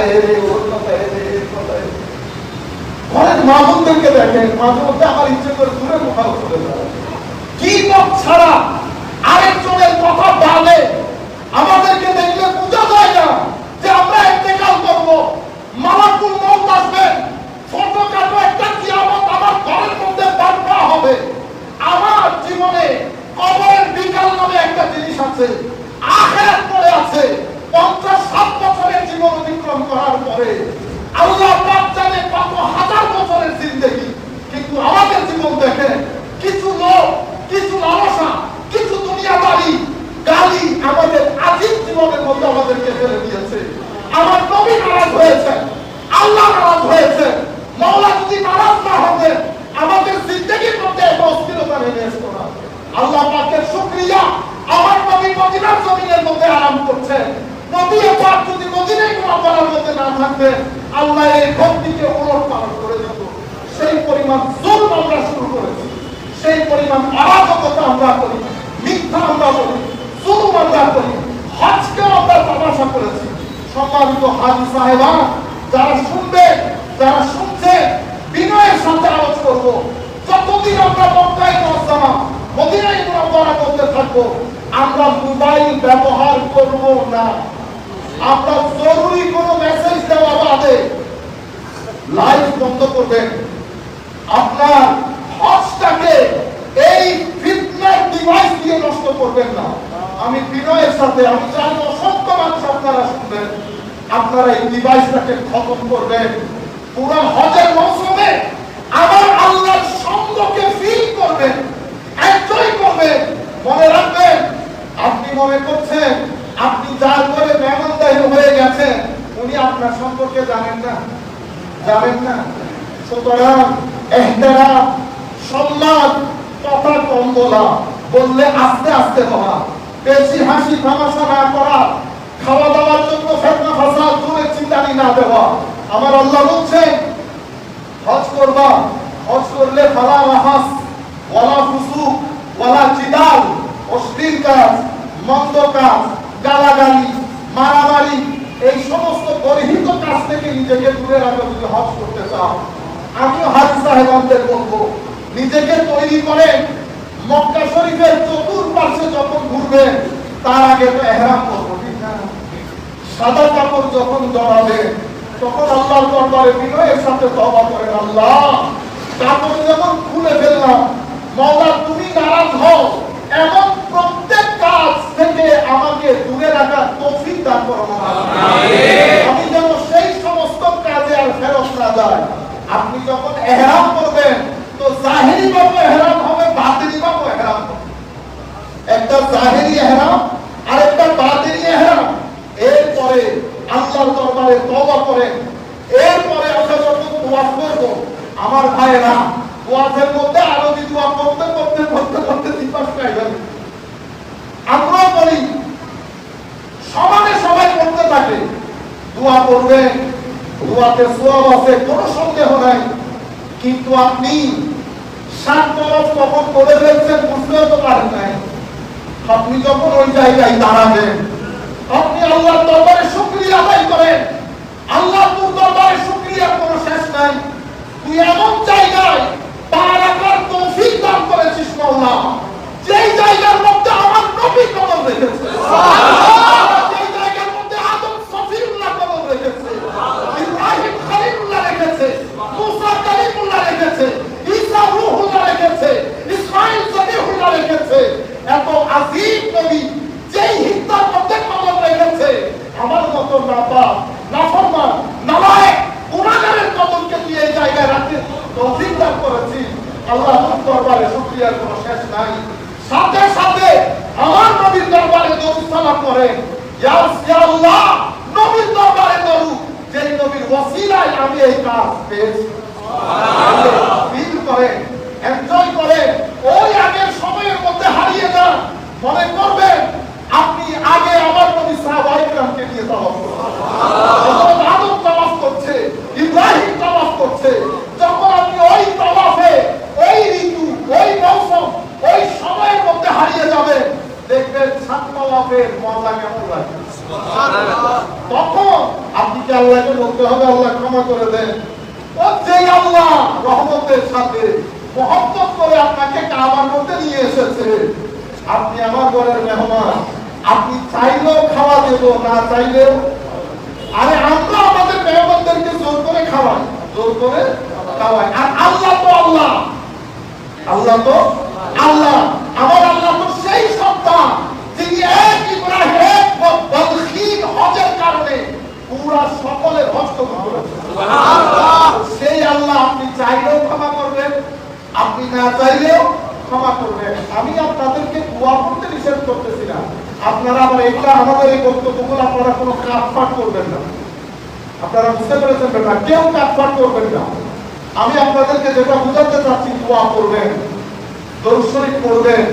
ওর কথা এর কথা অনেক মাহবুবদেরকে দেখেন, মাঝে মধ্যে আমার ইচ্ছে করে দূরে কোথাও চলে যায়। কি পথ ছাড়া আরেকজনের কথা বলে আমাদেরকে দেখলে বোঝা যায় না যে আমরা ইন্তেকাল করব। মালাকুল মউত আসবে, ছোটখাটো একটা কিয়ামত আমার ঘরের মধ্যে বারপা হবে। আমার জীবনে কবরের বিকাল নামে একটা জিনিস আছে, আখিরাত পড়ে আছে। 50-60 বছরের জীবন অতিক্রম করার পরে আল্লাহ পাক জানে কত হাজার বছরের জিন্দেগি, কিন্তু আমাদের জীবন দেখেন, কিছু লোক, কিছু লালসা, কিছু দুনিয়াদারি, গালি আমাদের আজীব জীবনের মধ্যে আমাদেরকে ফেলে দিয়েছে। আমার নবী নারাজ হয়েছে, আল্লাহ নারাজ হয়েছে। মাওলা যদি নারাজ না হতেন, আমাদের জিন্দেগির মধ্যে এত অস্থিরতা নেমে আসতো না। আল্লাহ পাকের শুকরিয়া, আমার নবী মদিনার জমিনের মধ্যে আরাম করছেন। নবী পাক যদি মদিনায় মুনাওয়ারার মধ্যে না থাকতেন, আল্লাহ এই ভক্তিকে উলটপালট করে দিত। সেই পরিমাণ জুলম আমরা শুরু করেছি, সেই পরিমাণ অরাজকতা আমরা করি, মিথ্যা আমরা বলি, জুলুম আমরা করি, হজকে আমরা তামাশা করেছি। সম্মানিত হাজী সাহেবান, যারা শুনবে, যারা শুনছে, বিনয়ের সাথে আলোচ করবো। যতদিন আমরা মক্কায় মুআজ্জামা মদিনায় মুনাওয়ারা করতে থাকবো, আমরা মোবাইল ব্যবহার করব না। আপনার জরুরি কোনো মেসেজ দেওয়া বাদে লাইভ বন্ধ করবেন। আপনার হজটাকে এই ফিতনার ডিভাইস দিয়ে নষ্ট করবেন না। আমি বিনয়ের সাথে, আমি জানি অসংখ্য মানুষ আপনারা শুনবেন, আপনারা এই ডিভাইসটাকে খতম করবেন। পুরো হজের মৌসুমে আমার আল্লাহর সঙ্গকে ফিল করবেন, এনজয় করবেন। মনে রাখবেন, আপনি মনে করছেন আপনি যার করে মেহমানদারি হয়ে গেছেন, উনি আপনার সম্পর্কে জানেন না। সুতরাং ইহতিরাম, সম্মান, কথা কম বলা, বললে আস্তে আস্তে বলা, বেশি হাসি তামাশা না করা, খাওয়া দাওয়ার জন্য ফিতনা ফাসাদ দূরে চিন্তানি না দেওয়া। আমার আল্লাহ বলছেন, হজ করবা, হজ করলে ফালা রাফাস ওয়ালা ফুসুক ওয়ালা জিদাল, অশ্লীল কাজ, মন্দ কাজ, গালাগালি, মারামারি, এই সমস্ত গর্হিত কাজ থেকে নিজেকে দূরে রাখো যদি হজ করতে চাও। আমিও হাজী সাহেবদের বলবো, নিজেকে তৈরি করেন। মক্কা শরীফের চতুর্পাশে যখন ঘুরবেন, তার আগে তো ইহরাম করবো, ঠিক না? সাদা কাপড় যখন জড়াবেন, তখন আল্লাহর দরবারে বিনয়ের সাথে তওবা করেন, আল্লাহ কাপড় যখন খুলে ফেললাম, মাওলা তুমি নারাজ হও এমন প্রত্যেক কাজ থেকে আমাকে দূরে রাখার তৌফিক দান করো। আমি যেন সেই সমস্ত কাজে আর ফেরত না যাই। আপনি যখন ইহরাম করবেন, তো জাহিরি ভাবে ইহরাম হবে, বাতিনি ভাবে ইহরাম হবে। একটা জাহিরি ইহরাম আর একটা বাতিনি ইহরাম। এরপরে আল্লাহর দরবারে করেন, এরপরে আমরা যখন দোয়া করব আমার ভাইয়েরা দোয়ার মধ্যে আরো দোয়া করতে করতে করতে করতে দিবস পেয়ে যাবে। আমরা বলি সমানে সবাই করতে থাকে, দোয়া করবে, দোয়াতে সওয়াব আছে, কোনো সন্দেহ নাই। কিন্তু আপনি 7 তরফ কখন করে ফেলছেন বুঝতেও তো পারেন নাই। আপনি যখন ওই জায়গায় দাঁড়াবেন, আপনি আল্লাহর দরবারে শুকরিয়া আদায় করেন। আল্লাহ তোর দরবারে শুকরিয়ার কোনো শেষ নাই। তুই এমন জায়গায় পা রাখার তৌফিক দান করেছিস মাওলা, যেই জায়গার মধ্যে আমার নবী কদম রেখেছে, যেই জায়গার মধ্যে আদম সফিউল্লাহ কদম রেখেছে, ইব্রাহিম খলিলুল্লাহ রেখেছে, মুসা কালিমুল্লাহ রেখেছে, ঈসা রূহুল্লাহ রেখেছে, ইসমাঈল জবিহুল্লাহ রেখেছে। এত আজিম নবী যেই হিত্তার মধ্যে কদম রেখেছে, আমার মতো নাফরমান নালায়েক গুনাহগারের কদমকে তুই এই জায়গায় রাখতে তৌফিক দান করেছিস। আল্লাহর দরবারে শুকরিয়ার কোনো শেষ নাই। সাথে সাথে আমার নবীর দরবারে দরুদ সালাম করেন, ইয়া আল্লাহ নবীর দরবারে দরুদ, যেই নবীর ওসিলায় আমি এই কাজ পেয়েছি। সুবহানাল্লাহ। ফিল করেন, এনজয় করেন, ওই আগের সময়ের মধ্যে হারিয়ে যান। মনে করবেন আপনি আগে আমার নবী সাহাবায়ে কেরামকে নিয়ে তাওয়াফ করছেন, সুবহানাল্লাহ। আদম তাওয়াফ করছে, ইব্রাহিম তাওয়াফ করছে। যখন আপনি ওই তাওয়াফে ওই ঋতু, ওই মৌসুম, ওই সময়ের মধ্যে হারিয়ে যাবেন, দেখবেন সাত তাওয়াফের মজা কেমন লাগে। সুবহানাল্লাহ। তখন আপনি কি আল্লাহকে বলতে হবে আল্লাহ ক্ষমা করে দেন? ও যে আল্লাহ রহমতের সাথে মহব্বত করে আপনাকে কাবার মধ্যে নিয়ে এসেছে, আপনি আমার ঘরের মেহমান, আপনি চাইলেও খাওয়া দেব, না চাইলেও। আরে আমরা আমাদের মেহমানদেরকে জোর করে খাওয়াই, জোর করে খাওয়াই। আর আল্লাহ তো আল্লাহ, আল্লাহ তো আল্লাহ, আমার আল্লাহ তো সেই সত্তা যিনি এক ইব্রাহিম বলখিন হজের কারণে পুরা সকলের হজ কবুল করেছেন। সুবহানাল্লাহ। সেই আল্লাহ আপনি চাইলেও ক্ষমা করবেন, আপনি না চাইলেও ক্ষমা করবেন। আমি আপনাদেরকে দোয়া করতে নিষেধ করতেছি না। আপনারা আবার এটা আমাদের এই বক্তব্যগুলো আপনারা কোনো কাটপাট করবেন না। আপনারা বুঝতে পেরেছেন না? কেউ কাটপাট করবেন না। আমি আপনাদেরকে যেটা বুঝাতে চাচ্ছি, দোয়া করবেন, দরুদ শরীফ পড়বেন,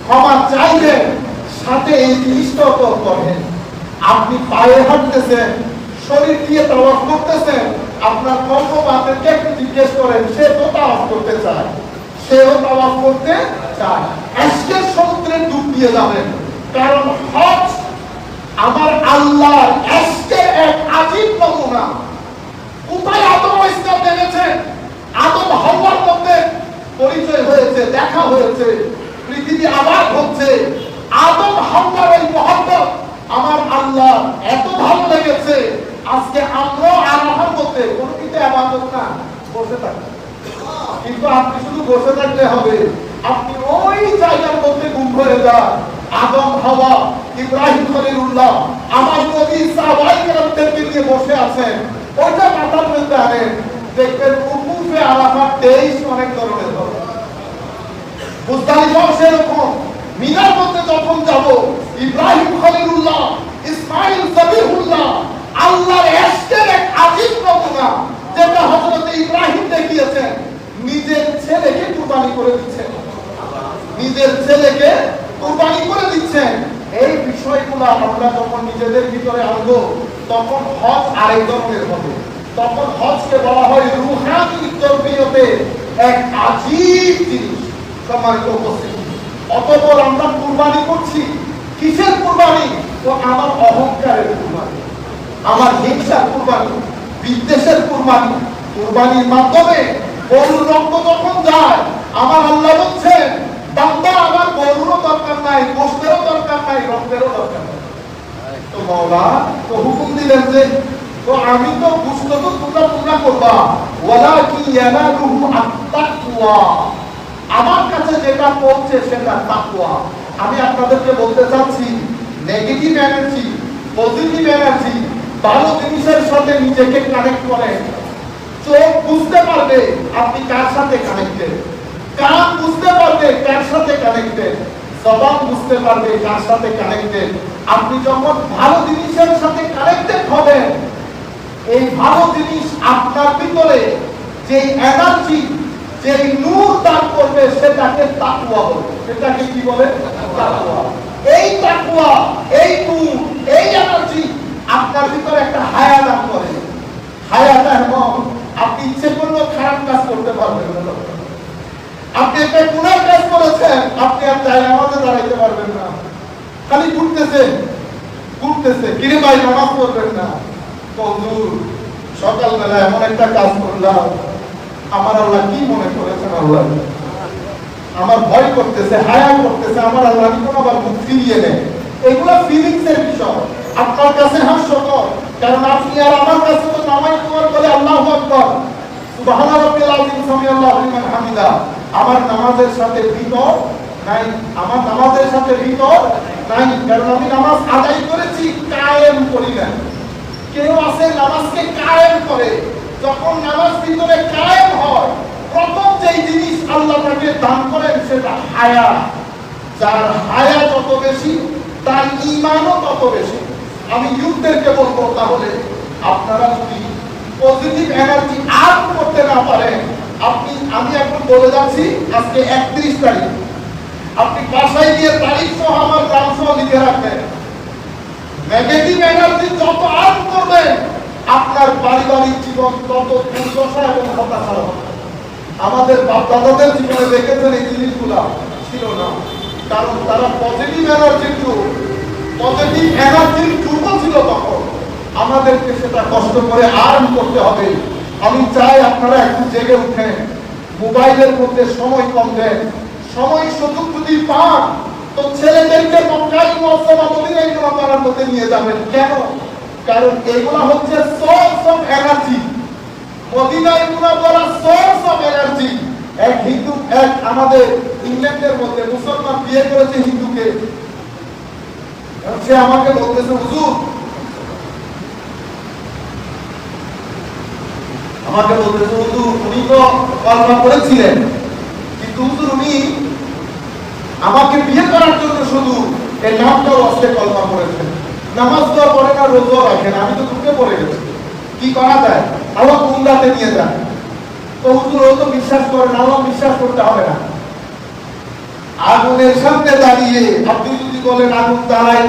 ক্ষমা চাইবেন, সাথে এই জিনিসটাও তো করবেন। আপনি পায়ে হাঁটতেছেন, শরীর দিয়ে তাওয়াফ করতেছেন, আপনার কর্মবাদেরকে একটু জিজ্ঞেস করেন, সে তো তাওয়াফ করতে চায়, সেও তাওয়াফ করতে চায়। আজকের সমুদ্রে ডুব দিয়ে যাবেন, কারণ হজ আমার আল্লাহর আজকের এক আজীব নমুনা। কোথায় আদম ইসলাম দেখেছেন? আদম হাওয়ার মধ্যে পরিচয় হয়েছে, দেখা হয়েছে, পৃথিবী আবাদ হচ্ছে। আদম হাওয়ার ওই মহব্বত আমার আল্লাহ এত ভালো লেগেছে, আজকে আমরা আরাফার মধ্যে কোনো কিছু ইবাদত না, বসে থাকি। কিন্তু আপনি শুধু বসে থাকলে হবে, আপনি ওই জায়গার মধ্যে গুম হয়ে যান। আদম হাওয়া ইব্রাহিম খলিলুল্লাহ আমার নবী সাহাবায়ে কেরামদেরকে নিয়ে বসে আছেন, ওইটা মাথার মধ্যে আনেন, দেখবেন উকুফে আরাফাত 23 অনেক ধরনের হবে। মুজদালিফাও সেরকম। মিনার মধ্যে যখন যাব, ইব্রাহিম খলিলুল্লাহ, ইসমাঈল জবিহুল্লাহ, আল্লাহর ইশকের এক আজীব নমুনা, যেটা হযরত ইব্রাহিম দেখিয়েছেন। নিজের ছেলেকে কুরবানি করে দিচ্ছেন, নিজের ছেলেকে কুরবানি করে দিচ্ছেন। এই বিষয়গুলো আমরা যখন নিজেদের ভিতরে আনবো, তখন হজ আরেক ধরনের হবে। তখন হজকে বলা হয় রূহানি তরবিয়তে এক আজীব জিনিস। সম্মানিত উপস্থিতি, অতঃপর আমরা কুরবানি করছি। কিসের কুরবানি? তো আমার অহংকারের কুরবানি, আমার হিংসার কুরবানি, বিদ্বেষের কুরবানি। কুরবানির মাধ্যমে গরুর রক্ত যখন যায়, আমার আল্লাহ বলছেন, বান্দা আমার গরুরও দরকার নাই, গোশতেরও দরকার নাই, রক্তেরও দরকার নাই। তো মাওলা তো হুকুম দিলেন যে, তো আমি তো গোশত তো তোমরা করবা, ওয়ালাকি ইয়ানালুহু আত-তাকওয়া, আমার কাছে যেটা পৌঁছে সেটা তাকওয়া। আমি আপনাদেরকে বলতে চাচ্ছি, নেগেটিভ এনার্জি, পজিটিভ এনার্জি, ভালো জিনিসের সাথে নিজেকে কানেক্ট করেন। চোখ বুঝতে পারবে আপনি কার সাথে কানেক্টেড, কান বুঝতে পারবে কার সাথে কানেক্টেড, জবান বুঝতে পারবে কার সাথে কানেক্টেড। আপনি যখন ভালো জিনিসের সাথে কানেক্টেড হবেন, এই ভালো জিনিস আপনার ভিতরে যে এনার্জি, যে নূর দান করবে সেটাকে তাকওয়া বলে। সেটাকে কি বলে? তাকওয়া। এই তাকওয়া, এই নূর, এই এনার্জি আপনার ভিতরে একটা হায়া দান করে। হায়াটা এমন, আপনি ইচ্ছে করলেও খারাপ কাজ করতে পারবেন না। আপনি একটা গুনাহ কাজ করেছেন, আপনি আর চাই নামাজে দাঁড়াইতে পারবেন না, খালি ঘুরতেছে কিরে ভাই নামাজ পড়বেন না। হুজুর সকালবেলা এমন একটা কাজ করলাম, আমার আল্লাহ কি মনে করেছেন, আল্লাহ আমার ভয় করতেছে, হায়া করতেছে, আমার আল্লাহ কোন আবার মুখ ফিরিয়ে নেয়। এগুলো ফিলিংস এর বিষয়। আপনার কাছে হাস্যকর, কারণ আপনি আর আমার কাছে তো নামাজ তোমার বলে আল্লাহু আকবার, সুবহান রাব্বিল আযীম, সামিআল্লাহু লিমান হামিদা। আমার নামাজের সাথে ভিতর নাই, আমার নামাজের সাথে ভিতর নাই, কারণ আমি নামাজ আদায় করেছি, কায়েম করি না। কেউ আছে নামাজকে কায়েম করে, যখন নামাজ ভিতরে কায়েম হয়, প্রথম যেই জিনিস আল্লাহ তাকে দান করেন সেটা হায়া। যার হায়া যত বেশি, তার ঈমানও তত বেশি। আমি ইউথদেরকে বলবো, তাহলে আপনারা যদি পজিটিভ এনার্জি আপ করতে না পারেন, আমি এখন বলে যাচ্ছি, আজকে 31 তারিখ, আপনি বাসায় গিয়ে তারিখ সহ আমার নাম সহ লিখে রাখবেন। নেগেটিভ এনার্জি যত আপ করবেন, আপনার পারিবারিক জীবন তত দুর্দশা এবং হতাশা হবে। আমাদের বাপ দাদাদের জীবনে দেখেছেন এই জিনিসগুলা ছিল না, কারণ তারা পজিটিভ এনার্জির যুগ, পজিটিভ এনার্জির যুগও ছিল তখন। আমাদেরকে সেটা কষ্ট করে আর্ন করতে হবে। আমি চাই আপনারা একটু জেগে উঠেন, মোবাইলের মধ্যে সময় কম দেন। সময় সুযোগ যদি পান, তো ছেলেদেরকে মক্কায় মুআজ্জামা মদিনায় মুনাওয়ারার মধ্যে নিয়ে যাবেন। কেন? কারণ এগুলা হচ্ছে সোর্স অফ এনার্জি। মদিনায় মুনাওয়ারা সোর্স অফ এনার্জি। এক আমাদের ইংল্যান্ডের মধ্যে মুসলমান বিয়ে করেছে হিন্দুকে, সে আমাকে বলতেছে, হুজুর উনি তো কলমা পড়েছিলেন, কিন্তু হুজুর উনি আমাকে বিয়ে করার জন্য শুধু এই নামটাও আসতে কলমা পড়েছেন, নামাজ তো পড়ে না, রোজা রাখেন, আমি তো ঢুকে পড়ে গেছি, কি করা যায়? আল্লাহ উমরাতে নিয়ে যান। তো হুজুর ও তো বিশ্বাস করেন, আল্লাহ বিশ্বাস করতে হবে না। আগুনের সামনে দাঁড়িয়ে আপনি যদি বলেন আগুন জ্বালায়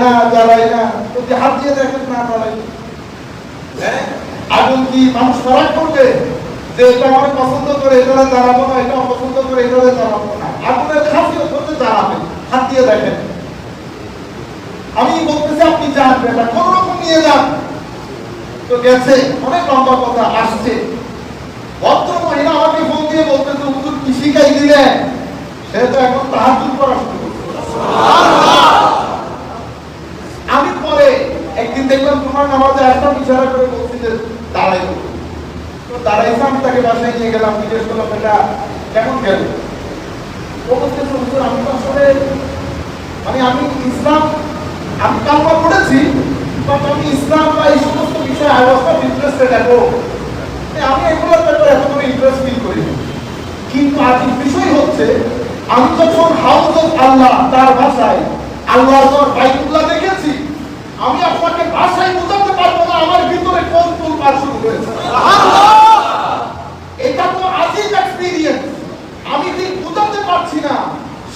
না, তো কি হাত দিয়ে দেখেন না জ্বালাই? আগুন কি মানুষ ফারাক করবে যে এটা আমার পছন্দ করে এটা জ্বালাবো না, এটা অপছন্দ করে এটা জ্বালাবো না? আগুনের খাসিয়ত হচ্ছে জ্বালাবে, হাত দিয়ে দেখেন। আমি বলতেছি আপনি যান, বেটা কোন রকম নিয়ে যান। তো গেছে, অনেক লম্বা কথা, আসছে ভদ্র মহিলা আমাকে ফোন দিয়ে বলতেছে, হুজুর কি শিখাই দিলেন? সে তো এখন তাহাজ্জুদ করা শুরু করছে। আমি পরে একদিন দেখলাম তোমার নামাজে একটা ইশারা করে বলছি যে দাঁড়াইবো, তো দাঁড়াইছে। আমি তাকে বাসায় নিয়ে গেলাম, জিজ্ঞেস করলাম এটা কেমন গেল? ও বলতেছে, হুজুর আমি তো আসলে আমি ইসলাম, আমি কালমা পড়েছি, বাট আমি ইসলাম বা এই সমস্ত বিষয়ে I was not interested at all. আমি এগুলোর ব্যাপারে এত কোনো ইন্টারেস্ট ফিল করি। কিন্তু আজকের বিষয় হচ্ছে, আমি যখন হাউস অফ আল্লাহ, তার ভাষায় আল্লাহর ঘর বাইতুল্লাহ দেখেছি, আমি আপনাকে ভাষায় বোঝাতে পারবো না আমার ভিতরে কোন তুলপার শুরু হয়েছে। এটা তো আজীব এক্সপেরিয়েন্স, আমি ঠিক বোঝাতে পারছি না।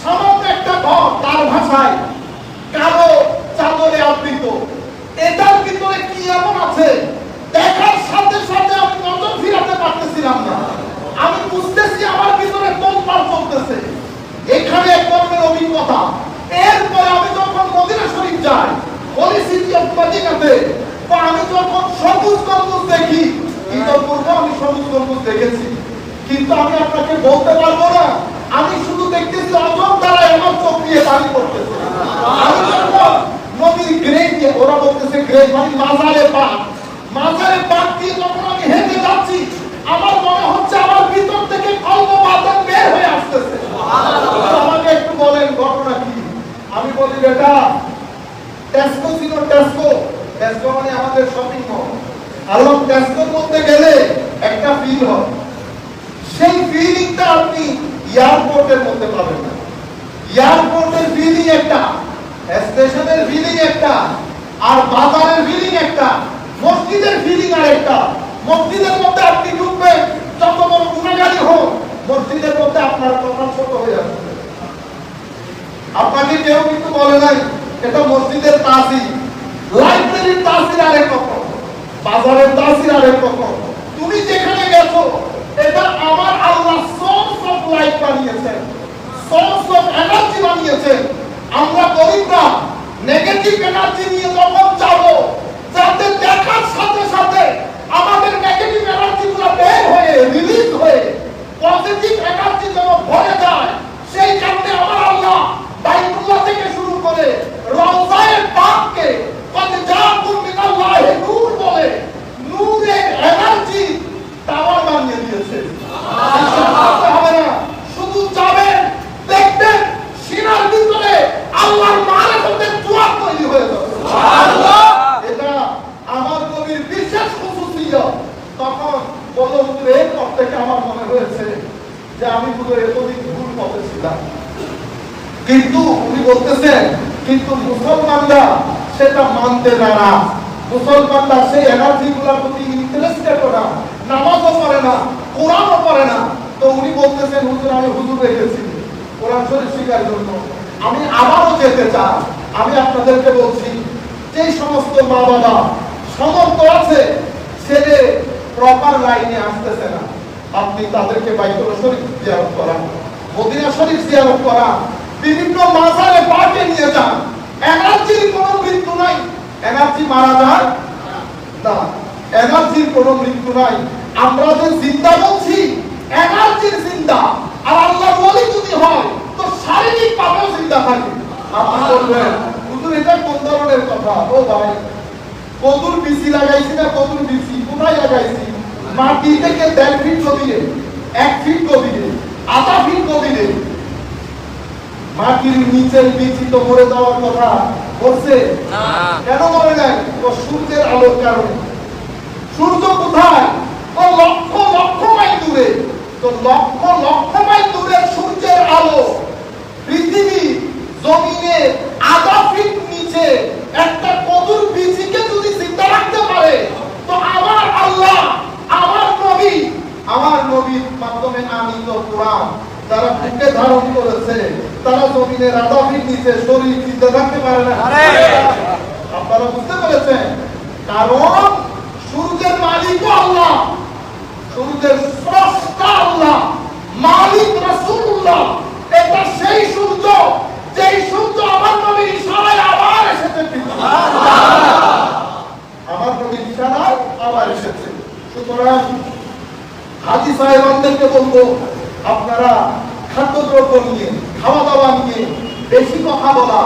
সামান্য একটা ঘর, তার ভাষায় কালো চাদরে আবৃত, এটার ভিতরে কি এমন আছে দেখার সাথে সাথে আমি নজর ফিরাতে পারতেছিলাম না। আমি বুঝতেছি আমার ভিতরে তোলপাড় চলতেছে। এখানে এক ধরনের অভিজ্ঞতা। এরপরে আমি যখন মদিনা শরীফ যাই, হোলি সিটি অফ মদিনাতে, তো আমি যখন সবুজ গম্বুজ দেখি, ইতোপূর্বে আমি সবুজ গম্বুজ দেখেছি, কিন্তু আমি আপনাকে বলতে পারবো না। আমি শুধু দেখতেছি অজর দ্বারা আমার চোখ দিয়ে পানি পড়তেছে। আমি যখন নদীর গ্রেড দিয়ে, ওরা বলতেছে গ্রেড মানে মাজারে পাক দিয়ে যখন আমি হেঁটে যাচ্ছি, আমার মনে হচ্ছে আমার ভিতর থেকে কল্পবাদন বের হয়ে আসতেছে। আমাকে একটু বলেন ঘটনা কি? আমি বলি, বেটা টেস্কো ছিল, টেস্কো মানে আমাদের শপিং মল। আল্লাহ টেস্কোর মধ্যে গেলে একটা ফিল হয়, সেই ফিলিংটা আপনি এয়ারপোর্টের মধ্যে পাবেন না। এয়ারপোর্টের ফিলিং একটা, স্টেশনের ফিলিং একটা, আর বাজারের ফিলিং একটা। মসজিদের ফিলিং আরেকটা। মসজিদের মধ্যে আপনি ঢুকবেন, যত বড় গুণাগারী হোক, মসজিদের মধ্যে আপনার কথা ছোট হয়ে যাচ্ছে। আপনাকে কেউ কিন্তু বলে নাই এটা মসজিদের তাসির, লাইব্রেরির তাসির আরেক রকম, বাজারের তাসির আরেক রকম। তুমি যেখানে গেছো এটা আমার আল্লাহ সোর্স অফ লাইফ বানিয়েছেন, সোর্স অফ এনার্জি বানিয়েছেন। আমরা গরিবরা নেগেটিভ এনার্জি নিয়ে যখন যাবো, যাতে দেখার সাথে সাথে আমাদের নেগেটিভ এনার্জি গুলো বের হয়ে রিলিজ হয়ে পজিটিভ এনার্জি যেন ভরে যায়, সেই কারণে আমার আল্লাহ বাইতুল্লাহ থেকে শুরু করে রওজায়ে পাককে কত জাকুম মিনাল্লাহি নূর বলে নূরের এনার্জি টাওয়ার বানিয়ে দিয়েছে। হবে না, শুধু যাবেন, দেখবেন সিনার ভিতরে আল্লাহর মারিফতের জোয়ার তৈরি হয়ে যাবে। সুবহানাল্লাহ। এটা আমার কবির বিশেষ খুশুসিয়ত। তখন বলুন এর পর থেকে আমার মনে হয়েছে যে আমি পুরো এতদিন ভুল পথে ছিলাম। কিন্তু উনি বলতেছেন কিন্তু মুসলমানরা সেটা মানতে নারাজ। মুসলমানরা সেই এনার্জি গুলোর প্রতি ইন্টারেস্টেড না, নামাজও পড়ে না, কোরআনও পড়ে না। তো উনি বলতেছেন হুজুর আমি হুজুর রেখেছি কোরআন শরীফ শিখার জন্য, আমি আবারও যেতে চাই। আমি আপনাদেরকে বলছি যে সমস্ত মা বাবা সমর্থ আছে ছেলে প্রপার লাইনে আসতেছে না, আপনি তাদেরকে বাইতুল শরীফ জিয়ারত করান, মদিনা শরীফ জিয়ারত করান, বিভিন্ন মাজারে পাকে নিয়ে যান। এনার্জির কোনো মৃত্যু নাই, এনার্জি মারা যায় না, এনার্জির কোনো মৃত্যু নাই। আমরা যে জিন্দা বলছি এনার্জির জিন্দা, আর আল্লাহর ওলি যদি হয় তো শারীরিক ভাবেও জিন্দা থাকে। আপনি বলবেন হুজুর এটা কোন ধরনের কথা? ও ভাই, কদুর বিচি লাগাইছি না, কদুর বিচি কোথায় লাগাইছি? মাটি থেকে 1.5 ফিট গভীরে, 1 ফিট গভীরে, আধা ফিট গভীরে। মাটির নিচের বিচি তো মরে যাওয়ার কথা বলছে না, কেন মরে নাই? ও সূর্যের আলোর কারণে। সূর্য কোথায়? ও লক্ষ লক্ষ মাইল দূরে। তো লক্ষ লক্ষ মাইল দূরে সূর্যের আলো পৃথিবী জমিনে আধা ফিট নিচে একটা কদুর বিচিকে যদি জিন্দা রাখতে পারে, তো আমার আল্লাহ, আমার নবীর মাধ্যমে আনিত কোরআন যারা বুকে ধারণ করেছে তারা জমিনের আধা ফিট নিচে শরীর জিন্দা রাখতে পারে না। আপনারা বুঝতে পেরেছেন? কারণ সূর্যের মালিক আল্লাহ, সূর্যের স্রষ্টা আল্লাহ, মালিক রাসূলুল্লাহ। এটা সেই সূর্য যেই সূর্য আমার নবীর ইশারায় আবার এসেছে, আমার নবীর ইশারায় আবার এসেছে। সুতরাং হাজী সাহেবদেরকে বলবো আপনারা খাদ্যদ্রব্য নিয়ে, খাওয়া দাওয়া নিয়ে বেশি কথা বলা,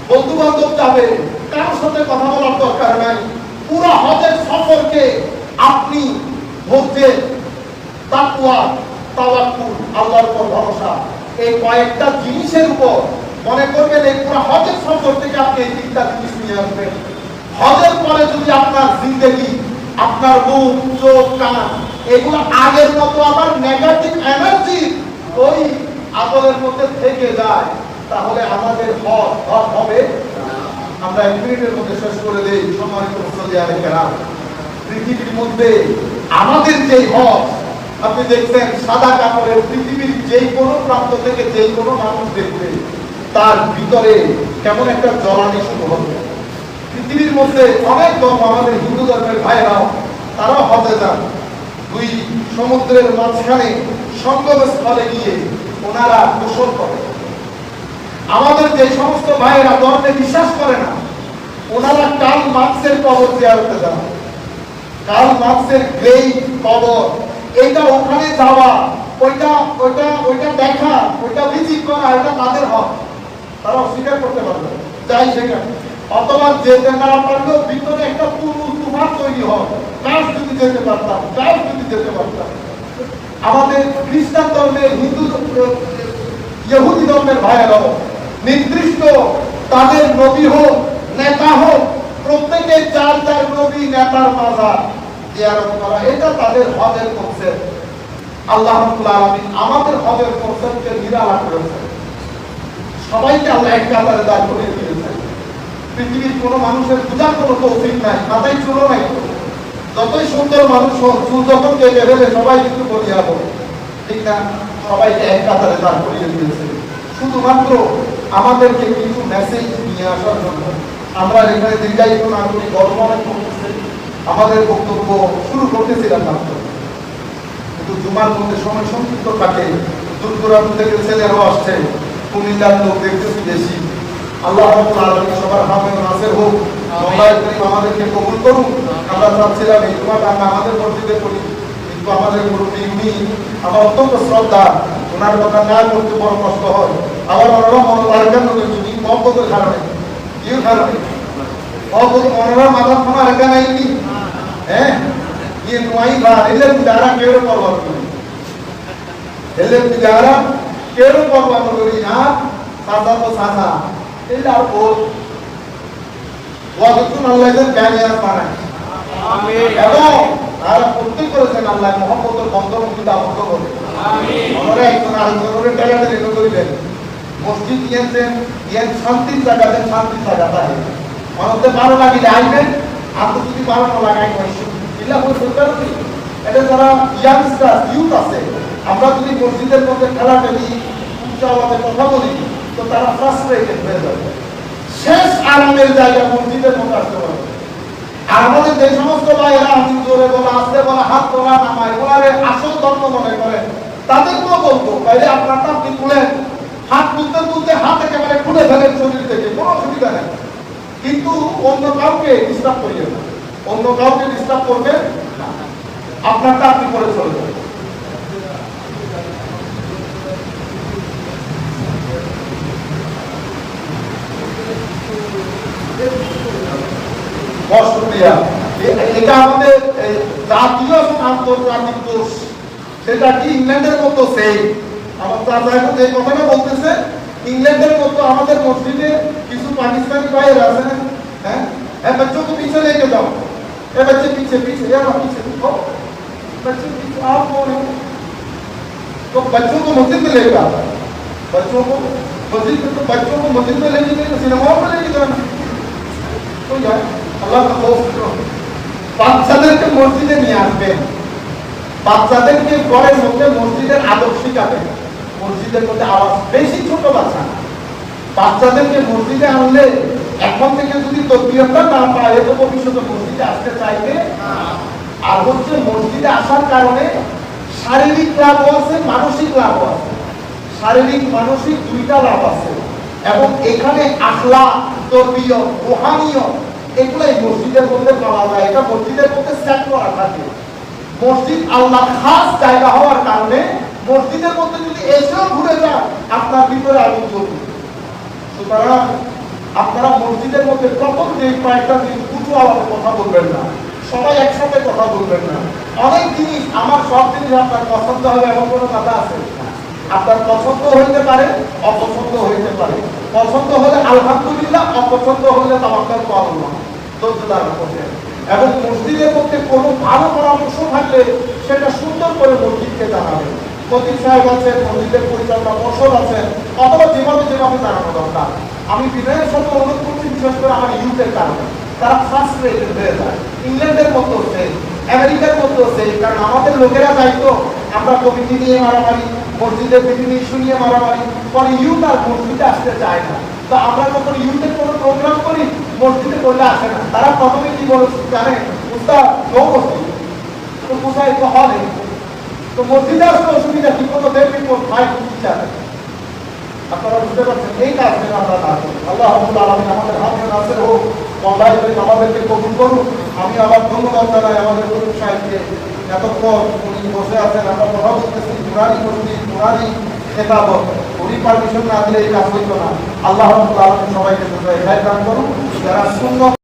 বন্ধু বান্ধব যাবে কারোর সাথে কথা বলার দরকার নাই। পুরো হজের সফরকে আপনি ধৈর্য, তাকওয়া, তাওয়াক্কুল, আল্লাহর উপর ভরসা, এই কয়েকটা জিনিসের উপর মনে করবেন এই পুরো হজের সফর থেকে আপনি এই 3টা জিনিস নিয়ে আসবেন। হজের পরে যদি আপনার জিন্দেগি, আপনার মুখ, চোখ, কান এগুলো আগের মতো আমার নেগেটিভ এনার্জি ওই আদলের মধ্যে থেকে যায়, তাহলে আমাদের হজ হবে। আমরা 1 মিনিটের মধ্যে শেষ করে দেই। সম্মানিত মুসল্লি আলাইহিস, পৃথিবীর মধ্যে আমাদের যে হজ আপনি দেখছেন সাদা কাপড়ের, পৃথিবীর যেই কোনো প্রান্ত থেকে যেই কোনো মানুষ দেখবে তার ভিতরে কেমন একটা জ্বলানি শুরু হবে। পৃথিবীর মধ্যে অনেক ধর্ম, আমাদের হিন্দু ধর্মের ভাইরাও তারাও হজে যান, 2 সমুদ্রের মাঝখানে সঙ্গমস্থলে গিয়ে ওনারা গোসল করে। আমাদের যে সমস্ত ভাইরা ধর্মে বিশ্বাস করে না ওনারা কার্ল মার্কসের কবর জিয়ারতে যান। কার্ল মার্কসের গ্রেভ কবর, এইটা ওখানে যাওয়া, ওইটা দেখা, ওইটা ভিজিট করা, এটা তাদের হক, তারা অস্বীকার করতে পারবে যাই সেখানে। অথবা যেতে না পারলেও ভিতরে একটা তুফান তৈরি হয়, কাজ যদি যেতে পারতাম, কাজ যদি যেতে পারতাম। আমাদের খ্রিস্টান ধর্মের, হিন্দু ইহুদি ধর্মের ভাইয়েরাও নির্দিষ্ট তাদের নবী হোক, নেতা হোক, প্রত্যেকের 4 নবী নেতার মাজার জিয়ারত করা, এটা তাদের হজের কনসেপ্ট। আল্লাহ রাব্বুল আলামিন আমাদের হজের কনসেপ্টকে নিরালা করেছেন। সবাইকে আল্লাহ এক কাতারে দাঁড় করিয়ে দিয়েছেন। পৃথিবীর কোনো মানুষের পূজার কোনো তৌফিক নাই, মাথায় চুলো নাই। যতই সুন্দর মানুষ হোক, চুল যখন কেটে ফেলে সবাই কিন্তু বলিয়া বলে, ঠিক না? সবাইকে এক কাতারে দাঁড় করিয়ে দিয়েছে শুধুমাত্র আমাদেরকে কিছু মেসেজ নিয়ে আসার জন্য। আমরা এখানে দীর্ঘায়িত না করি, গর্ব অনেক করতেছে, আমাদের বক্তব্য শুরু করতেছিলাম মাত্র, কিন্তু জুমার মধ্যে সময় সংক্ষিপ্ত থাকে, দূর দূরান্ত থেকে ছেলেরাও আসছে, কুমিল্লার লোক দেখতেছি বেশি। আল্লাহ রাব্বুল আলামিন সবার হাতে নাসির হোক, মোবাইল করিম আমাদেরকে কবুল করুন। আমরা চাচ্ছিলাম এই জুমাটা আমরা আমাদের মসজিদে করি, কিন্তু আমাদের মুরব্বী উনি আমার অত্যন্ত শ্রদ্ধা, ওনার কথা না করতে বড় কষ্ট হয়। আবার ওনারা মনে লাগবেন যদি মহব্বতের কারণে, ইউ কারণে মহব্বত ওনারা মাথা খানা রেখা নাই কি, হ্যাঁ ये नुआई बात এলে যারা কেউ পরবাদ করি, এলে যারা কেউ পরবাদ করি না, সাদা তো সাদা এলে আর বল ওয়াজুন আল্লাহর জ্ঞানিয়াত বানায়। আমিন। এবং আর প্রত্যেক করেছেন আল্লাহ মহব্বতের বন্ধনকে আবদ্ধ করে। আমিন। আমরা একজন আরেকজনের টাকাতে রেখে করিলেন মসজিদ দিয়েছেন, ইয়ান শান্তির জায়গাতে শান্তির জায়গা থাকে। মানুষদের ভালো লাগিলে আইবেন, আপনি যদি ভালো না লাগাই ইল্লা বই সরকার কি এটা যারা ইয়াংস্টার ইউথ আছে, আমরা যদি মসজিদের মধ্যে খেলা খেলি, উচ্চ আওয়াজে কথা বলি, তো তারা ফ্রাস্ট্রেটেড হয়ে যাবে। শেষ আরামের জায়গা মসজিদের মধ্যে আসতে পারবে। আর আমাদের যে সমস্ত ভাইয়েরা হাত জোরে বলা, আসতে বলা, হাত তোলা নামায় ওনারে আসল ধর্ম মনে করে, তাদেরকেও বলবো বাইরে আপনারটা আপনি খুলেন, হাত তুলতে তুলতে হাত একেবারে খুলে ফেলেন শরীর থেকে, কোনো অসুবিধা নেই, কিন্তু অন্য কাউকে ডিস্টার্ব করিয়ে না, অন্য কাউকে ডিস্টার্ব করবেন না, আপনারটা আপনি করে চলবেন। এটা আমাদের জাতীয় এবং আন্তর্জাতিক দোষ, সেটা কি ইংল্যান্ডের মতো সেই আমার চাচা এখন যে কথাটা বলতেছে, ইংল্যান্ডের মতো আমাদের মসজিদে কিছু পাকিস্তানি ভাইয়ের আছে না, হ্যাঁ হ্যাঁ बच्चों को पीछे लेके जाओ, ए बच्चे पीछे पीछे यार पीछे हो, बच्चे पीछे आप कौन है? तो बच्चों को मस्जिद में लेके आता है, बच्चों को मस्जिद में, तो बच्चों को मस्जिद में लेके गए तो सिनेमा में लेके जाना, तो यार अल्लाह का खौफ करो। বাচ্চাদেরকে মসজিদে নিয়ে আসবেন, বাচ্চাদেরকে ঘরের মধ্যে মসজিদের আদব শিখাবেন, মসজিদের মধ্যে আওয়াজ বেশি, ছোট বাচ্চা না, বাচ্চাদেরকে মসজিদে আনলে এখন থেকে যদি তকবীরটা না পায় তো ভবিষ্যতে মসজিদে আসতে চাইবে না। আর হচ্ছে মসজিদে আসার কারণে শারীরিক লাভও আছে, মানসিক লাভও আছে, শারীরিক মানসিক দুইটা লাভ আছে। এবং এখানে আখলাক, তরবিয়ত, রুহানিয়ত এগুলাই মসজিদের মধ্যে পাওয়া যায়, এটা মসজিদের মধ্যে সেট করা থাকে। মসজিদ আল্লাহর খাস জায়গা হওয়ার কারণে মসজিদের মধ্যে যদি এসেও ঘুরে যান আপনার ভিতরে আগুন জ্বলবে। সুতরাং আপনারা মসজিদের মধ্যে প্রথম যে কয়েকটা দিন উঁচু আওয়াজে কথা বলবেন না, সবাই একসাথে কথা বলবেন না। অনেক জিনিস আমার সব জিনিস আপনার পছন্দ হবে এমন কোনো কথা আছে, আপনার পছন্দ হইতে পারে, অপছন্দ হইতে পারে। পছন্দ হলে আলহামদুলিল্লাহ, অপছন্দ হলে তাওয়াক্কাল আল্লাহ, দোজদার করতে। এবং মসজিদের মধ্যে কোনো ভালো পরামর্শ থাকলে সেটা সুন্দর করে মসজিদকে জানাবেন। খতিব সাহেব আছেন, মসজিদের পরিচালনা পর্ষদ আছেন, অথবা যেভাবে যেভাবে জানানো দরকার। আমি বিনয়ের সাথে অনুরোধ করছি, বিশেষ করে আমার ইউথের কারণে তারা ফ্রাস্ট্রেটেড হয়ে যায়। ইংল্যান্ডের মতো সেই, আমেরিকার মতো সেই, কারণ আমাদের লোকেরা চাইতো আমরা কমিটি নিয়ে মারামারি, মসজিদের বিভিন্ন ইস্যু নিয়ে মারামারি, পরে ইউথ আর মসজিদে আসতে চায় না। তো আমরা যখন ইউথের কোনো প্রোগ্রাম করি মসজিদে করলে আসে না, তারা প্রথমে কি বলে জানে, উস্তাদ নো মসজিদ, তো কোথায় তো হলে, তো মসজিদে আসলে অসুবিধা কি, কোনো দেখবি ভাই টিচার, আপনারা বুঝতে পারছেন। এই কাজ যেন আমরা না করি। আল্লাহ রাব্বুল আলামিন আমাদের হাতে নাসির হোক, মোবাইল করে আমাদেরকে কবুল করুন। আমি আবার ধন্যবাদ জানাই আমাদের গরু সাহেবকে, এতক্ষণ উনি বসে আছেন, আমরা কথা বলতেছি নুরানি মসজিদ, নুরানি খেতাবত, উনি পারমিশন না দিলে এই কাজ হইতো না। আল্লাহ রাব্বুল আলামিন সবাইকে খায়র দান করুন, যারা সুন্নাত